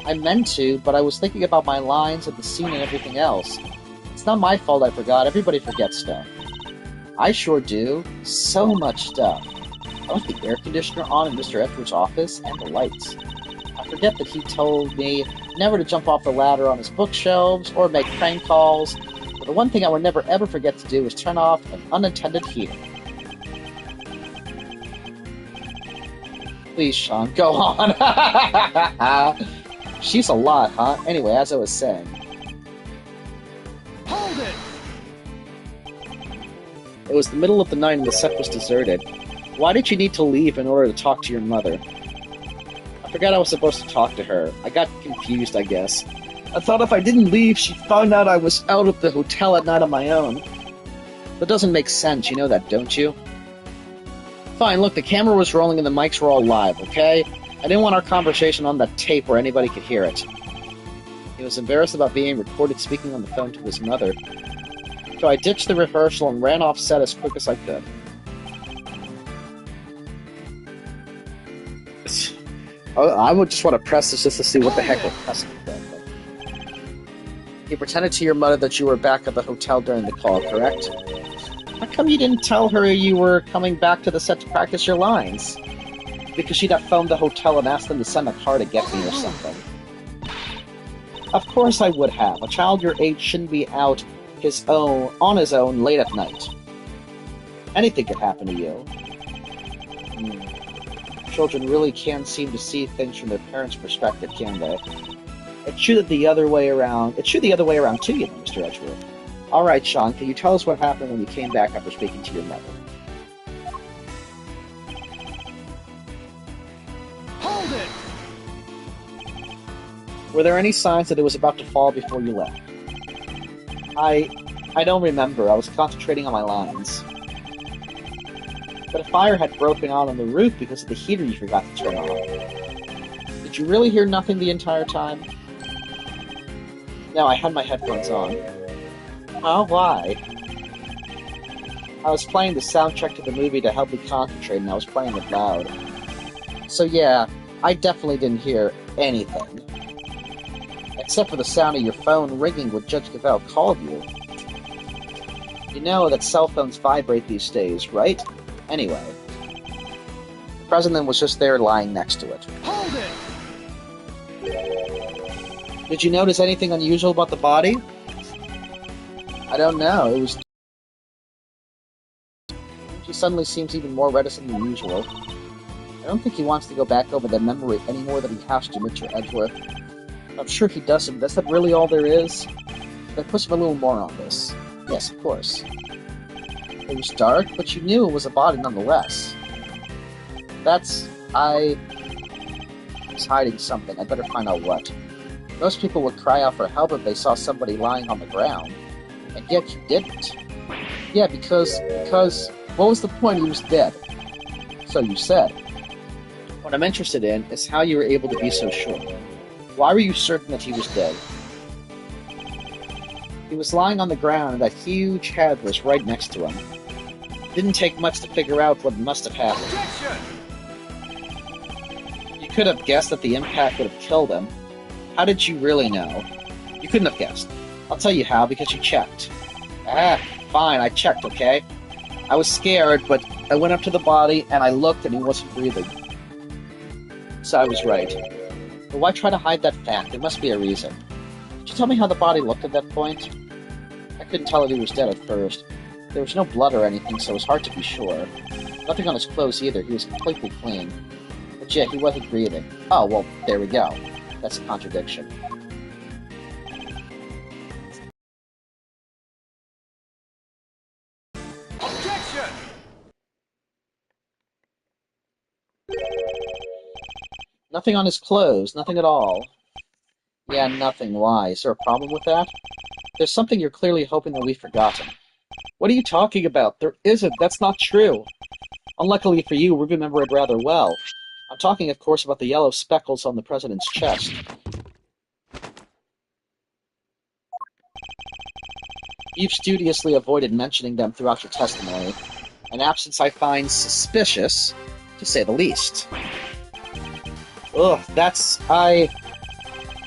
I meant to, but I was thinking about my lines and the scene and everything else. It's not my fault I forgot. Everybody forgets stuff. I sure do. So much stuff. I left the air conditioner on in Mr. Edwards' office and the lights. I forget that he told me never to jump off the ladder on his bookshelves or make prank calls, but the one thing I would never ever forget to do is turn off an unattended heater. Please, Sean, go on. She's a lot, huh? Anyway, as I was saying. Hold it! It was the middle of the night and the set was deserted. Why did you need to leave in order to talk to your mother? I forgot I was supposed to talk to her. I got confused, I guess. I thought if I didn't leave, she'd find out I was out of the hotel at night on my own. That doesn't make sense, you know that, don't you? Fine, look, the camera was rolling and the mics were all live, okay? I didn't want our conversation on that tape where anybody could hear it. He was embarrassed about being recorded speaking on the phone to his mother. So I ditched the rehearsal and ran off set as quick as I could. I would just want to press this just to see what the heck we're pressing. You pretended to your mother that you were back at the hotel during the call, correct? How come you didn't tell her you were coming back to the set to practice your lines? Because she'd have phoned the hotel and asked them to send a car to get me or something. Of course I would have. A child your age shouldn't be out on his own late at night. Anything could happen to you. Children really can seem to see things from their parents' perspective, can they? It's true the other way around too, you know, Mr. Edgeworth. Alright, Sean, can you tell us what happened when you came back after speaking to your mother? Hold it! Were there any signs that it was about to fall before you left? I don't remember. I was concentrating on my lines. But a fire had broken out on the roof because of the heater you forgot to turn on. Did you really hear nothing the entire time? No, I had my headphones on. Oh, why? I was playing the soundtrack to the movie to help me concentrate, and I was playing it loud. So yeah, I definitely didn't hear anything. Except for the sound of your phone ringing when Judge Cavell called you. You know that cell phones vibrate these days, right? Anyway. The president was just there lying next to it. Hold it! Did you notice anything unusual about the body? I don't know, it was... He suddenly seems even more reticent than usual. I don't think he wants to go back over the memory any more than he has to, Mr. Edgeworth. I'm sure he doesn't. Is that really all there is? Then push him a little more on this. Yes, of course. It was dark, but you knew it was a body nonetheless. I was hiding something. I better find out what. Most people would cry out for help if they saw somebody lying on the ground. And yet you didn't. Yeah, because... What was the point? He was dead. So you said. What I'm interested in is how you were able to be so sure. Why were you certain that he was dead? He was lying on the ground and that huge head was right next to him. It didn't take much to figure out what must have happened. Objection! You could have guessed that the impact would have killed him. How did you really know? You couldn't have guessed. I'll tell you how, because you checked. Ah, fine, I checked, okay? I was scared, but I went up to the body and I looked and he wasn't breathing. So I was right. But why try to hide that fact? There must be a reason. Could you tell me how the body looked at that point? I couldn't tell if he was dead at first. There was no blood or anything, so it was hard to be sure. Nothing on his clothes either. He was completely clean. The Legit, he wasn't breathing. Oh, well, there we go. That's a contradiction. Objection! Nothing on his clothes, nothing at all. Yeah, nothing. Why? Is there a problem with that? There's something you're clearly hoping that we've forgotten. What are you talking about? There isn't. That's not true. Unluckily for you, we remember it rather well. I'm talking, of course, about the yellow speckles on the president's chest. You've studiously avoided mentioning them throughout your testimony, an absence I find suspicious, to say the least. Ugh, I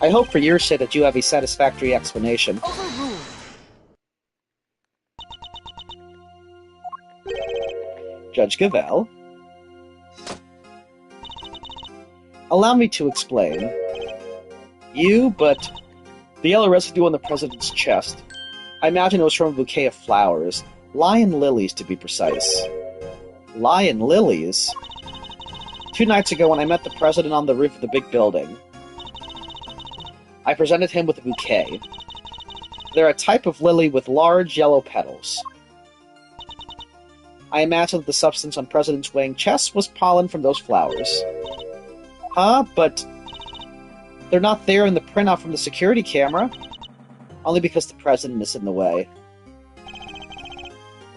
hope for your sake that you have a satisfactory explanation. Overruled! Judge Gavelle. Allow me to explain. But the yellow residue on the president's chest, I imagine it was from a bouquet of flowers. Lion lilies, to be precise. Lion lilies? 2 nights ago, when I met the president on the roof of the big building, I presented him with a bouquet. They're a type of lily with large yellow petals. I imagine that the substance on President Swaying chest was pollen from those flowers. Huh? But they're not there in the printout from the security camera. Only because the president is in the way.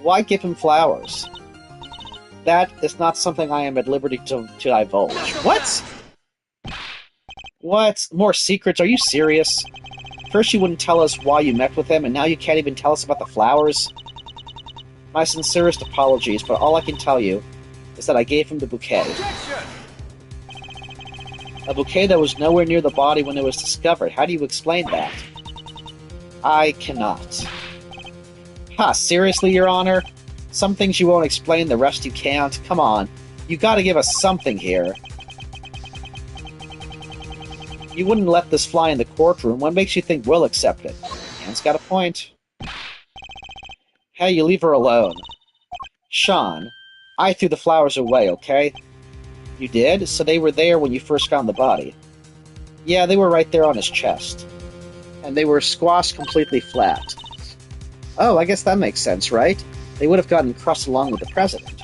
Why give him flowers? That is not something I am at liberty to divulge. What? What? More secrets? Are you serious? First you wouldn't tell us why you met with him, and now you can't even tell us about the flowers? My sincerest apologies, but all I can tell you is that I gave him the bouquet. Objection! A bouquet that was nowhere near the body when it was discovered. How do you explain that? I cannot. Ha, seriously, Your Honor? Some things you won't explain, the rest you can't? Come on. You gotta give us something here. You wouldn't let this fly in the courtroom. What makes you think we'll accept it? Anne's got a point. Hey, you leave her alone. Sean, I threw the flowers away, okay? You did? So they were there when you first found the body? Yeah, they were right there on his chest. And they were squashed completely flat. Oh, I guess that makes sense, right? They would have gotten crushed along with the president.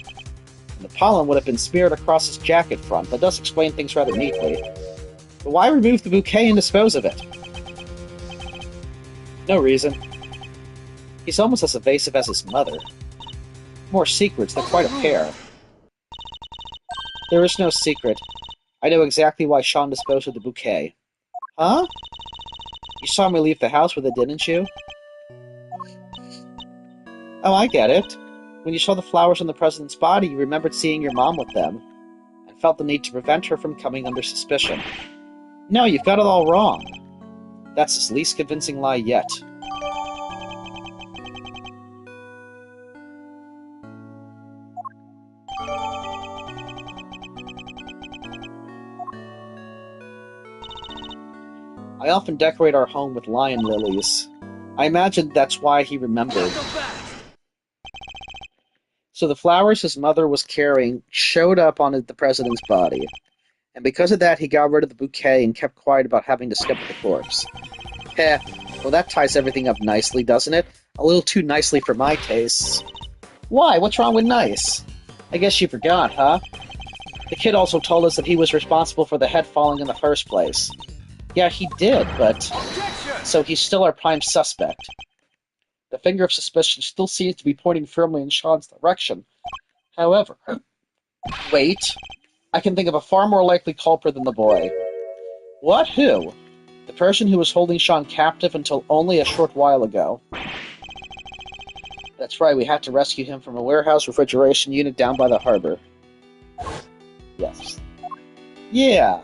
And the pollen would have been smeared across his jacket front. That does explain things rather neatly. But why remove the bouquet and dispose of it? No reason. He's almost as evasive as his mother. More secrets, they're quite a pair. There is no secret. I know exactly why Sean disposed of the bouquet. Huh? You saw me leave the house with it, didn't you? Oh, I get it. When you saw the flowers on the president's body, you remembered seeing your mom with them, and felt the need to prevent her from coming under suspicion. No, you've got it all wrong. That's his least convincing lie yet. I often decorate our home with lion lilies. I imagine that's why he remembered. So the flowers his mother was carrying showed up on the president's body. And because of that, he got rid of the bouquet and kept quiet about having discovered the corpse. Heh, well that ties everything up nicely, doesn't it? A little too nicely for my tastes. Why? What's wrong with nice? I guess you forgot, huh? The kid also told us that he was responsible for the head falling in the first place. Yeah, he did, but... Objection! So he's still our prime suspect. The finger of suspicion still seems to be pointing firmly in Sean's direction. However... Wait. I can think of a far more likely culprit than the boy. What? Who? The person who was holding Sean captive until only a short while ago. That's right, we had to rescue him from a warehouse refrigeration unit down by the harbor. Yes. Yeah.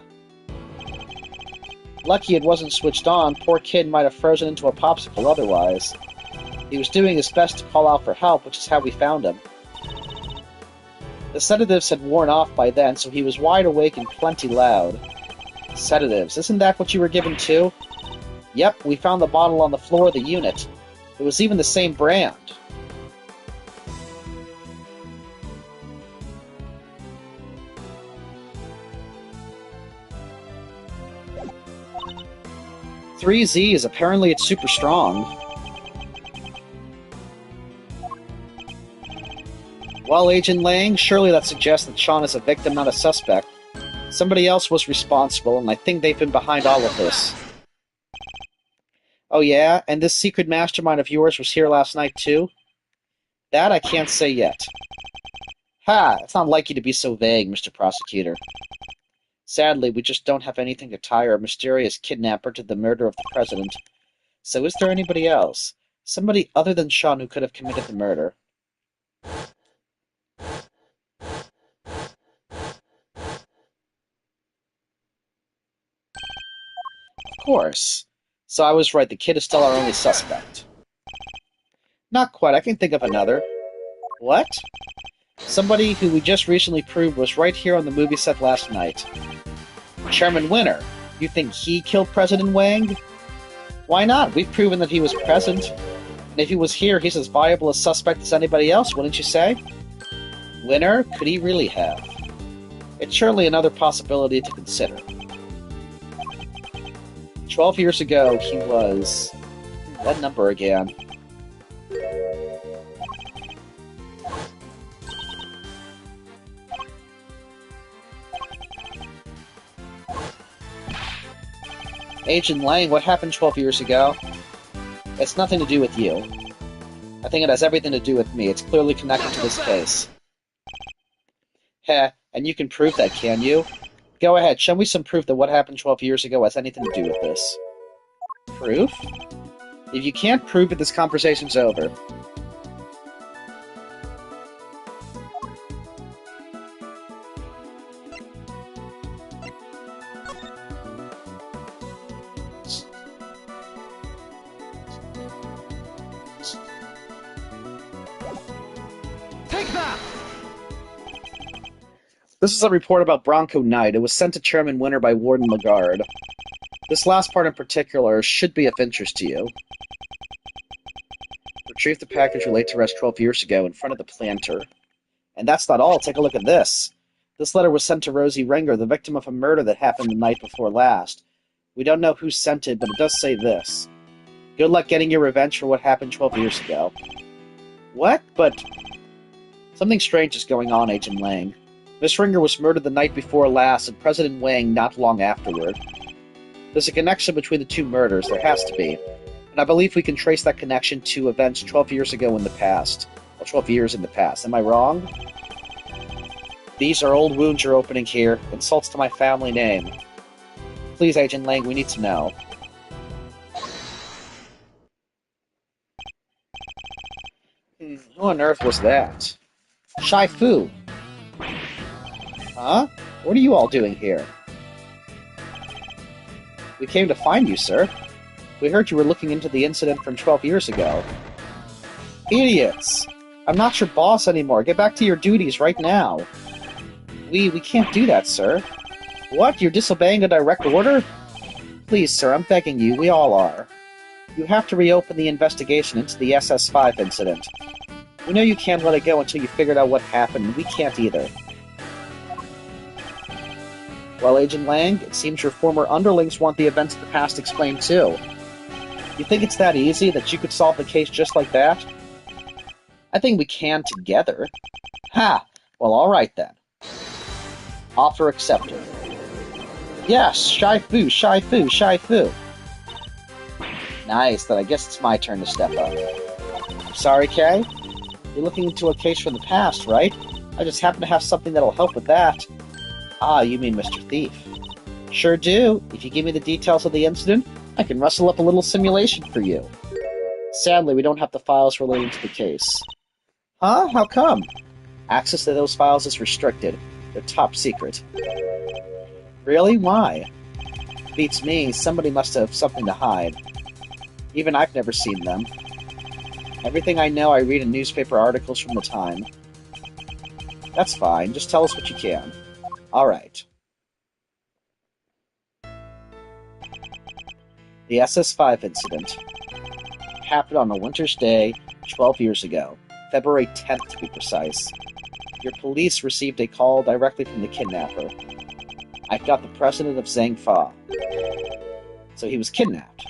Lucky it wasn't switched on, poor kid might have frozen into a popsicle otherwise. He was doing his best to call out for help, which is how we found him. The sedatives had worn off by then, so he was wide awake and plenty loud. Sedatives, isn't that what you were given too? Yep, we found the bottle on the floor of the unit. It was even the same brand. 3 Z's. Apparently it's super strong. Well, Agent Lang, surely that suggests that Sean is a victim, not a suspect. Somebody else was responsible, and I think they've been behind all of this. Oh yeah? And this secret mastermind of yours was here last night too? That I can't say yet. Ha! It's not like you to be so vague, Mr. Prosecutor. Sadly, we just don't have anything to tie our mysterious kidnapper to the murder of the president. So is there anybody else? Somebody other than Sean who could have committed the murder? Of course. So I was right, the kid is still our only suspect. Not quite, I can think of another. What? Somebody who we just recently proved was right here on the movie set last night. Chairman Winner. You think he killed President Wang? Why not? We've proven that he was present. And if he was here, he's as viable a suspect as anybody else, wouldn't you say? Winner? Could he really have? It's surely another possibility to consider. 12 years ago, he was... that number again. Agent Lang, what happened 12 years ago? It's nothing to do with you. I think it has everything to do with me. It's clearly connected to this case. Heh, and you can prove that, can you? Go ahead, show me some proof that what happened 12 years ago has anything to do with this. Proof? If you can't prove it, this conversation's over. Take that! This is a report about Bronco Knight. It was sent to Chairman Winner by Warden Lagarde. This last part in particular should be of interest to you. Retrieved the package relayed to rest 12 years ago in front of the planter. And that's not all. Take a look at this. This letter was sent to Rosie Renger, the victim of a murder that happened the night before last. We don't know who sent it, but it does say this. Good luck getting your revenge for what happened 12 years ago. What? But... something strange is going on, Agent Lang. Miss Ringer was murdered the night before last, and President Wang not long afterward. There's a connection between the two murders, there has to be. And I believe we can trace that connection to events 12 years ago in the past. Or 12 years in the past. Am I wrong? These are old wounds you're opening here. Insults to my family name. Please, Agent Lang, we need to know. Who on earth was that? Shai Fu. Huh? What are you all doing here? We came to find you, sir. We heard you were looking into the incident from 12 years ago. Idiots! I'm not your boss anymore. Get back to your duties right now. We can't do that, sir. What? You're disobeying a direct order? Please, sir, I'm begging you. We all are. You have to reopen the investigation into the SS5 incident. We know you can't let it go until you figured out what happened, and we can't either. Well, Agent Lang, it seems your former underlings want the events of the past explained too. You think it's that easy, that you could solve the case just like that? I think we can together. Ha! Well, alright then. Offer accepted. Yes, Shai Fu, Shai Fu, Shai Fu. Nice, then I guess it's my turn to step up. Sorry, Kay? You're looking into a case from the past, right? I just happen to have something that'll help with that. Ah, you mean Mr. Thief. Sure do. If you give me the details of the incident, I can rustle up a little simulation for you. Sadly, we don't have the files relating to the case. Huh? How come? Access to those files is restricted. They're top secret. Really? Why? Beats me, somebody must have something to hide. Even I've never seen them. Everything I know I read in newspaper articles from the time. That's fine, just tell us what you can. Alright. The SS5 incident happened on a winter's day 12 years ago, February 10th to be precise. Your police received a call directly from the kidnapper. I've got the president of Zhang Fa. So he was kidnapped.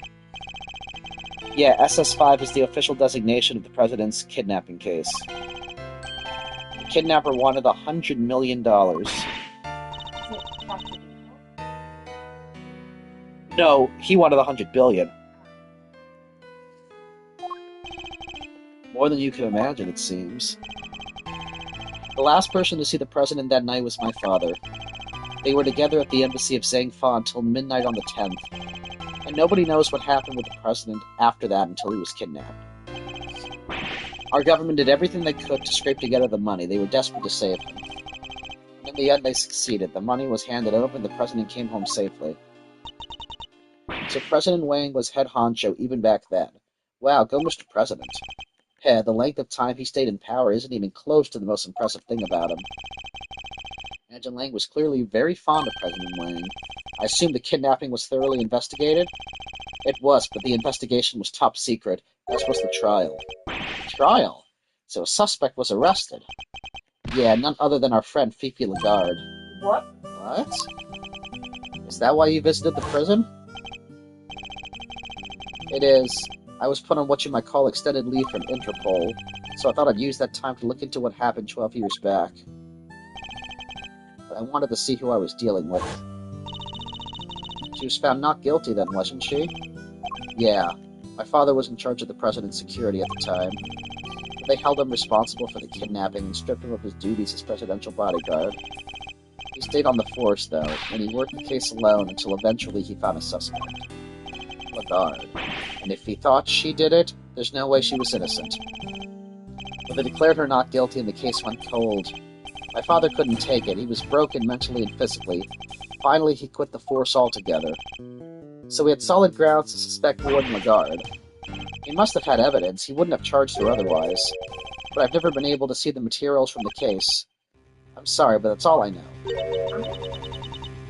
Yeah, SS5 is the official designation of the president's kidnapping case. The kidnapper wanted $100 million. Is it Dr. Evil? No, he wanted 100 billion. More than you can imagine, it seems. The last person to see the president that night was my father. They were together at the embassy of Zhangfa until midnight on the 10th, and nobody knows what happened with the president after that until he was kidnapped. Our government did everything they could to scrape together the money. They were desperate to save him. And in the end, they succeeded. The money was handed over, and the president came home safely. So President Wang was head honcho even back then. Wow, go Mr. President. Heh, the length of time he stayed in power isn't even close to the most impressive thing about him. Ajahn Lang was clearly very fond of President Wang. I assume the kidnapping was thoroughly investigated? It was, but the investigation was top secret, as was the trial. Trial? So a suspect was arrested? Yeah, none other than our friend Fifi Lagarde. What? What? Is that why you visited the prison? It is. I was put on what you might call extended leave from Interpol, so I thought I'd use that time to look into what happened 12 years back. But I wanted to see who I was dealing with. She was found not guilty then, wasn't she? Yeah. My father was in charge of the president's security at the time. But they held him responsible for the kidnapping and stripped him of his duties as presidential bodyguard. He stayed on the force, though, and he worked the case alone until eventually he found a suspect. Lagarde. And if he thought she did it, there's no way she was innocent. But they declared her not guilty and the case went cold. My father couldn't take it. He was broken mentally and physically. Finally, he quit the force altogether. So we had solid grounds to suspect Warden Lagarde. He must have had evidence. He wouldn't have charged her otherwise. But I've never been able to see the materials from the case. I'm sorry, but that's all I know.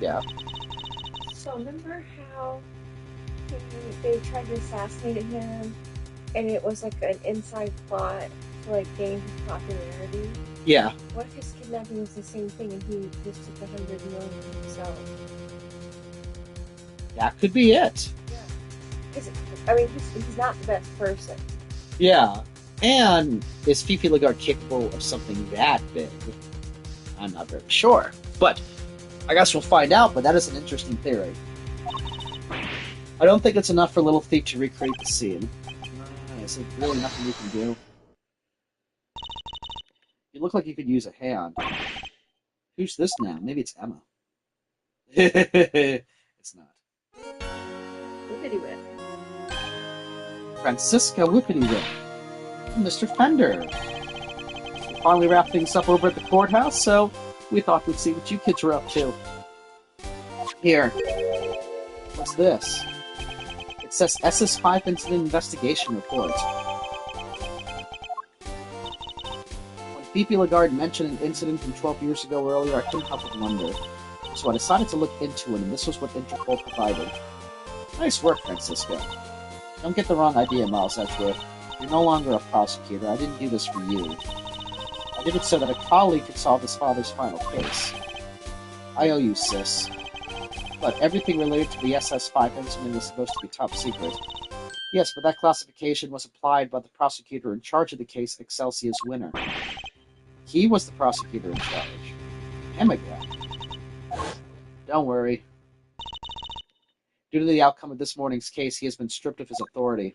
Yeah. So remember how they tried to assassinate him, and it was like an inside plot to like gain his popularity? Yeah. What if his kidnapping was the same thing and he just took the 100 million himself? That could be it. Yeah. Because, I mean, he's not the best person. Yeah. And is Fifi Lagarde capable of something that big? I'm not very sure. But I guess we'll find out, but that is an interesting theory. I don't think it's enough for Little Thief to recreate the scene. Is there really nothing we can do? You look like you could use a hand. Who's this now? Maybe it's Emma. It's not. Whippity whip. Francisca Whippity Whip. Mr. Fender. We finally wrapped things up over at the courthouse, so we thought we'd see what you kids were up to. Here. What's this? It says SS5 Incident Investigation Report. When Fifi Lagarde mentioned an incident from 12 years ago earlier, I couldn't help but wonder. So I decided to look into it, and this was what Interpol provided. Nice work, Francisco. Don't get the wrong idea, Miles Edgeworth. You're no longer a prosecutor. I didn't do this for you. I did it so that a colleague could solve his father's final case. I owe you, sis. But everything related to the SS5 incident was supposed to be top secret. Yes, but that classification was applied by the prosecutor in charge of the case, Excelsius Winner. He was the prosecutor in charge. Him again. Don't worry. Due to the outcome of this morning's case, he has been stripped of his authority.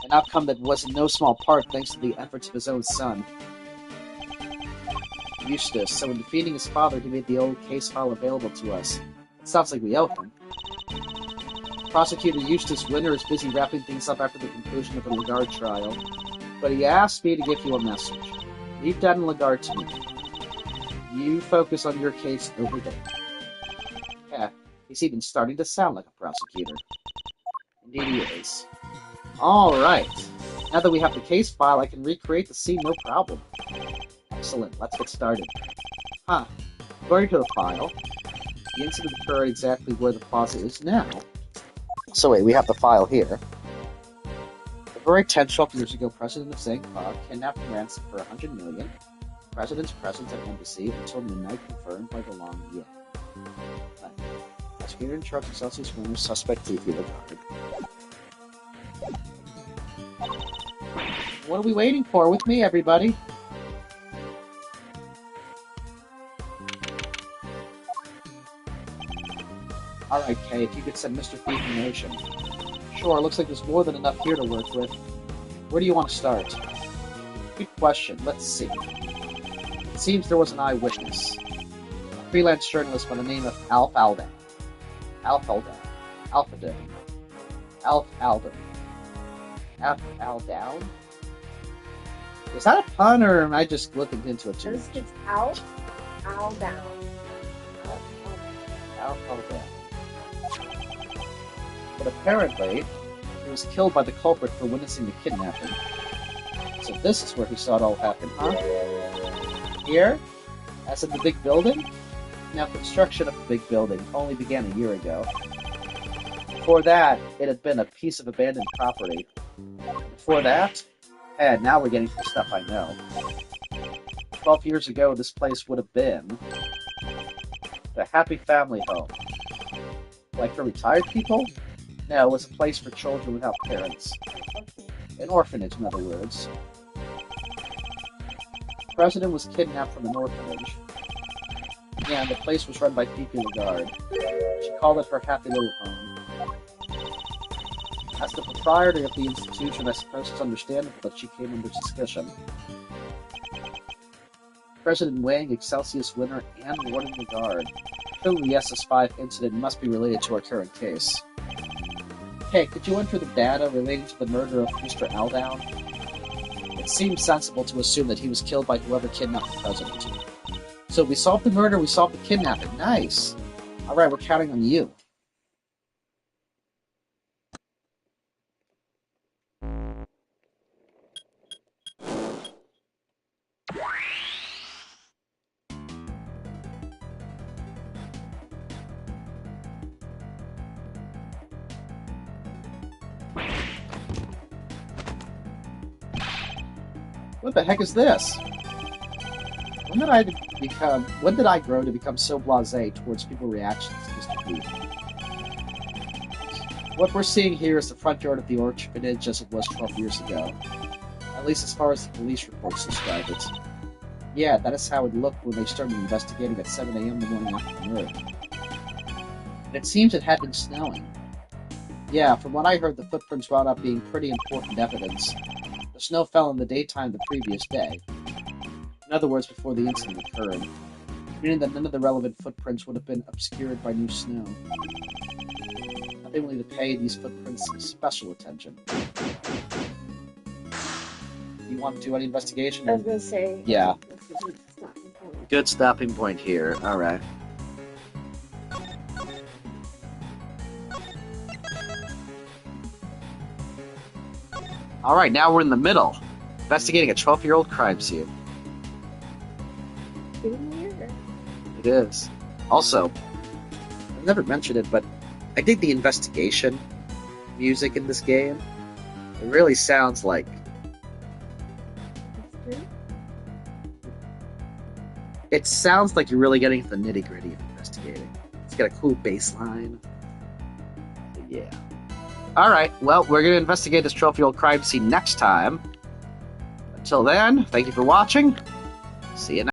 An outcome that was in no small part thanks to the efforts of his own son. Eustace, so in defeating his father, he made the old case file available to us. It sounds like we owe him. Prosecutor Eustace Winner is busy wrapping things up after the conclusion of the Lagarde trial, but he asked me to give you a message. Leave Dad and Lagarde to me. You focus on your case over there. Heck, he's even starting to sound like a prosecutor. Indeed he is. Alright. Now that we have the case file, I can recreate the scene no problem. Excellent, let's get started. Huh. According to the file, the incident occurred exactly where the plaza is now. So wait, we have the file here. February 10, 12 years ago, President of Zhangfa kidnapped and ransomed for 100 million. President's presence at embassy until midnight confirmed by the long Ye. Prosecutor in charge of Celsius Winner, suspect Fifi Lagarde. What are we waiting for? With me, everybody. Alright, Kay, if you could send Mr. Thief in motion. Sure, looks like there's more than enough here to work with. Where do you want to start? Good question. Let's see. It seems there was an eyewitness. A freelance journalist by the name of Alf Alden. Alf Alden. Alphadown. Alf Alden. Alf Aldown? Is that a pun, or am I just looking into it too much? It's Alf Aldown. Alf Alden. But apparently, he was killed by the culprit for witnessing the kidnapping. So this is where he saw it all happen, huh? Here? As in the big building? Now, construction of the big building only began a year ago. Before that, it had been a piece of abandoned property. Before that, and now we're getting to the stuff I know. 12 years ago, this place would have been the Happy Family Home. Like for retired people? No, it was a place for children without parents. An orphanage, in other words. The president was kidnapped from an orphanage. Yeah, and the place was run by Fifi Lagarde. She called it her happy little home. As the proprietor of the institution, I suppose it's understandable that she came under suspicion. President Wang, Excelsius winner, and Warden Lagarde. Clearly the SS5 incident must be related to our current case. Hey, could you enter the data relating to the murder of Mr. Aldown? It seems sensible to assume that he was killed by whoever kidnapped the president. So we solved the murder, we solved the kidnapping. Nice! Alright, we're counting on you. What the heck is this? When did I grow to become so blasé towards people's reactions to Mr. Booth? What we're seeing here is the front yard of the orphanage as it was 12 years ago. At least as far as the police reports describe it. Yeah, that is how it looked when they started investigating at 7 a.m. the morning after the murder. And it seems it had been snowing. Yeah, from what I heard, the footprints wound up being pretty important evidence. The snow fell in the daytime the previous day. In other words, before the incident occurred. Meaning that none of the relevant footprints would have been obscured by new snow. They will need to pay these footprints special attention. You want to do any investigation? I was gonna say. Yeah. That's a good stopping point. Good stopping point here. Alright. Alright, now we're in the middle. Investigating a 12-year-old crime scene. It is. Also, I've never mentioned it, but I dig the investigation music in this game. It really sounds like... It sounds like you're really getting to the nitty-gritty of investigating. It's got a cool bass line. Yeah. Alright, well, we're going to investigate this 12-year-old crime scene next time. Until then, thank you for watching. See you next time.